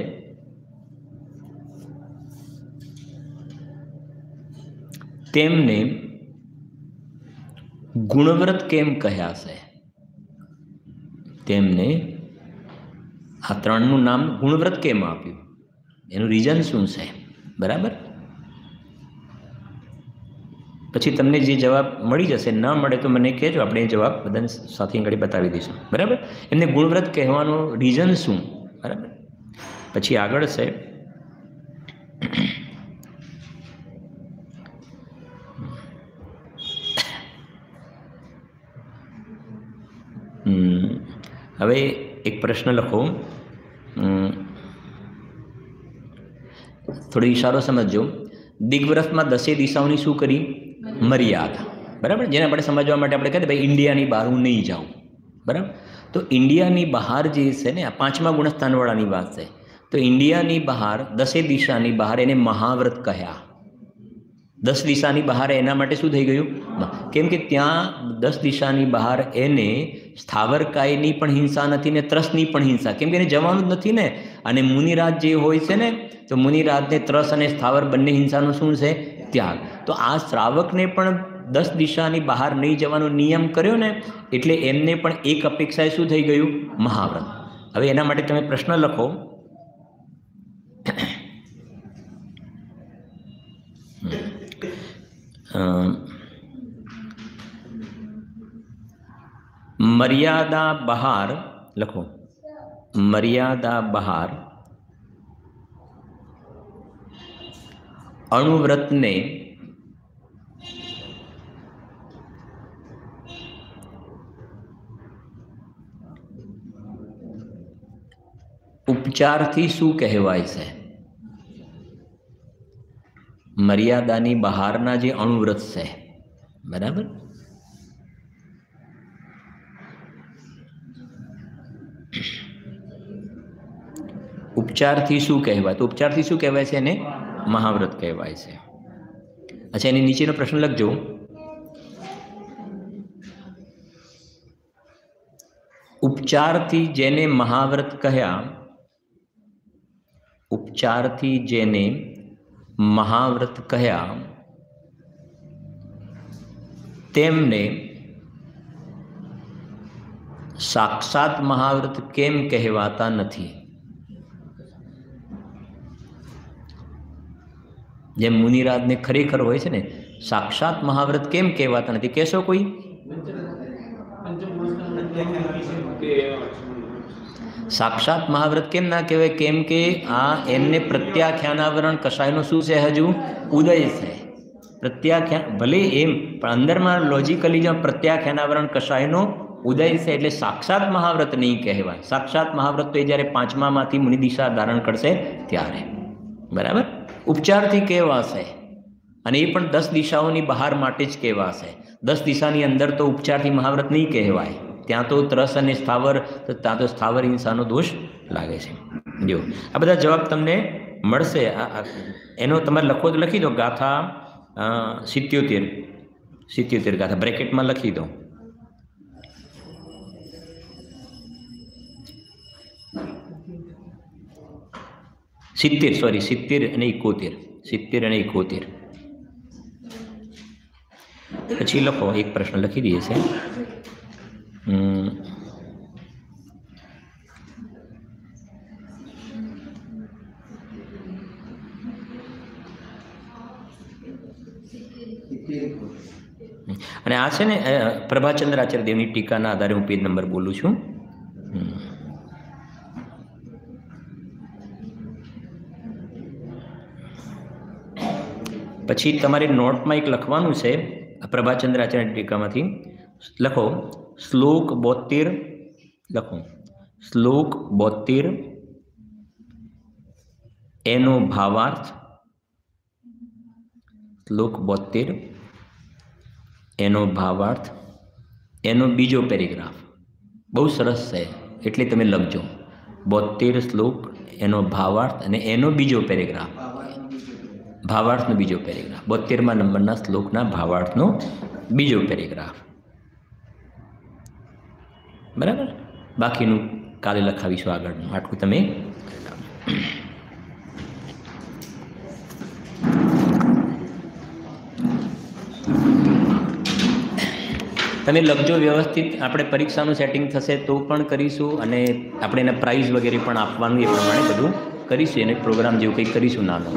તેમને ગુણવ્રત કેમ કહ્યા છે? તેમને આ 3નું નામ ગુણવ્રત કેમ આપ્યું? એનું રીઝન શું છે? બરાબર. પછી તમને જે જવાબ મળી જશે, ન મળે તો મને કહેજો, આપણે એ જવાબ બધાને સાથે આગળ બતાવી દઈશું. બરાબર. એમને ગુણવ્રત કહેવાનું રીઝન શું? બરાબર. પછી આગળ છે હવે એક પ્રશ્ન લખો, થોડો ઈશારો સમજજો. દિગ્વ્રતમાં 10 દિશાઓની શું કરી? મર્યાદા. બરાબર. જેને આપણે સમજવા માટે આપણે કહીએ ભાઈ ઇન્ડિયાની બહાર હું નહીં જાઉં. બરાબર. તો ઇન્ડિયાની બહાર જે છે ને, આ 5મા ગુણસ્થાનવાળાની વાત છે. તો ઇન્ડિયાની બહાર 10 દિશાની બહાર એને મહાવ્રત કહ્યા. 10 દિશાની બહાર એના માટે શું થઈ ગયું? કેમ કે ત્યાં 10 દિશાની બહાર એને સ્થાવરકાયની પણ હિંસા નથી ને ત્રસની પણ હિંસા, કેમ કે એને જવાનું જ નથી ને. અને મુનિરાજ જે હોય છે ને, તો મુનિરાજને ત્રસ અને સ્થાવર બંને હિંસાનો શું છે? ત્યાગ. તો આ શ્રાવકને પણ 10 દિશાની બહાર નહીં જવાનો નિયમ કર્યો ને, એટલે એમને પણ એક અપેક્ષાએ શું થઈ ગયું? મહાવ્રત. હવે એના માટે તમે પ્રશ્ન લખો, મર્યાદા બહાર લખો. મર્યાદા બહાર અણુવ્રતને ઉપચારથી શું કહેવાય છે? મર્યાદાની બહારના જે અણુવ્રત છે, બરાબર, ઉપચારથી શું કહેવાય? તો ઉપચારથી શું કહેવાય છે? એને મહાવ્રત કહેવાય છે. અચ્છા, એની નીચેનો પ્રશ્ન લખજો. ઉપચારથી જેને મહાવ્રત કહ્યા, ઉપચારથી જેને મહાવ્રત કહ્યા તેમને સાક્ષાત મહાવ્રત કેમ કહેવાતા નથી? જેમ મુનિરાજને ખરેખર હોય છે ને, સાક્ષાત મહાવ્રત કેમ કહેવાતા નથી? કહેશો કોઈ? સાક્ષાત મહાવ્રત કેમ ના કહેવાય? કેમ કે આ એમને પ્રત્યાખ્યાનાવરણ કષાયનો શું છે? હજુ ઉદય છે. પ્રત્યાખ્યાન ભલે એમ, પણ અંદરમાં લોજિકલી જો પ્રત્યાખ્યાનાવરણ કષાયનો ઉદય છે, એટલે સાક્ષાત મહાવ્રત નહીં કહેવાય. સાક્ષાત મહાવ્રત તો એ જ્યારે 5મામાંથી મુનિ દિશા ધારણ કરશે ત્યારે. બરાબર. ઉપચારથી કહેવાશે. અને એ પણ 10 દિશાઓની બહાર માટે જ કહેવાશે. 10 દિશાની અંદર તો ઉપચારથી મહાવ્રત નહીં કહેવાય. ત્યાં તો ત્રસ અને સ્થાવર, ત્યાં તો સ્થાવર હિંસાનો દોષ લાગે છે. જો આ બધા જવાબ તમને મળશે. એનો તમારે લખવો તો લખી દો, ગાથા 77 ગાથા બ્રેકેટમાં લખી દો. સિત્તેર અને 71. પછી લખો, એક પ્રશ્ન લખી દઈએ છે. અને આ છે ને પ્રભાચંદ્ર આચાર્ય દેવની ટીકાના આધારે હું પેજ નંબર બોલું છું. પછી તમારે નોટમાં એક લખવાનું છે, પ્રભાચંદ્ર આચાર્ય ટીકામાંથી લખો શ્લોક 72. લખો શ્લોક 72 એનો ભાવાર્થ. શ્લોક 72 એનો ભાવાર્થ, એનો બીજો પેરેગ્રાફ. બહુ સરસ છે, એટલે તમે લખજો 72 શ્લોક એનો ભાવાર્થ અને એનો બીજો પેરેગ્રાફ. ભાવાર્થનો બીજો પેરેગ્રાફ, 72મા નંબરના શ્લોકના ભાવાર્થનો બીજો પેરેગ્રાફ. બરાબર. બાકીનું કાલે લખાવીશું આગળનું. આટલું તમે લખજો વ્યવસ્થિત. આપણે પરીક્ષાનું સેટિંગ થશે તો પણ કરીશું, અને આપણે એને પ્રાઇઝ વગેરે પણ આપવાનું, એ પ્રમાણે બધું કરીશું. એને પ્રોગ્રામ જેવું કંઈક કરીશું નાનો.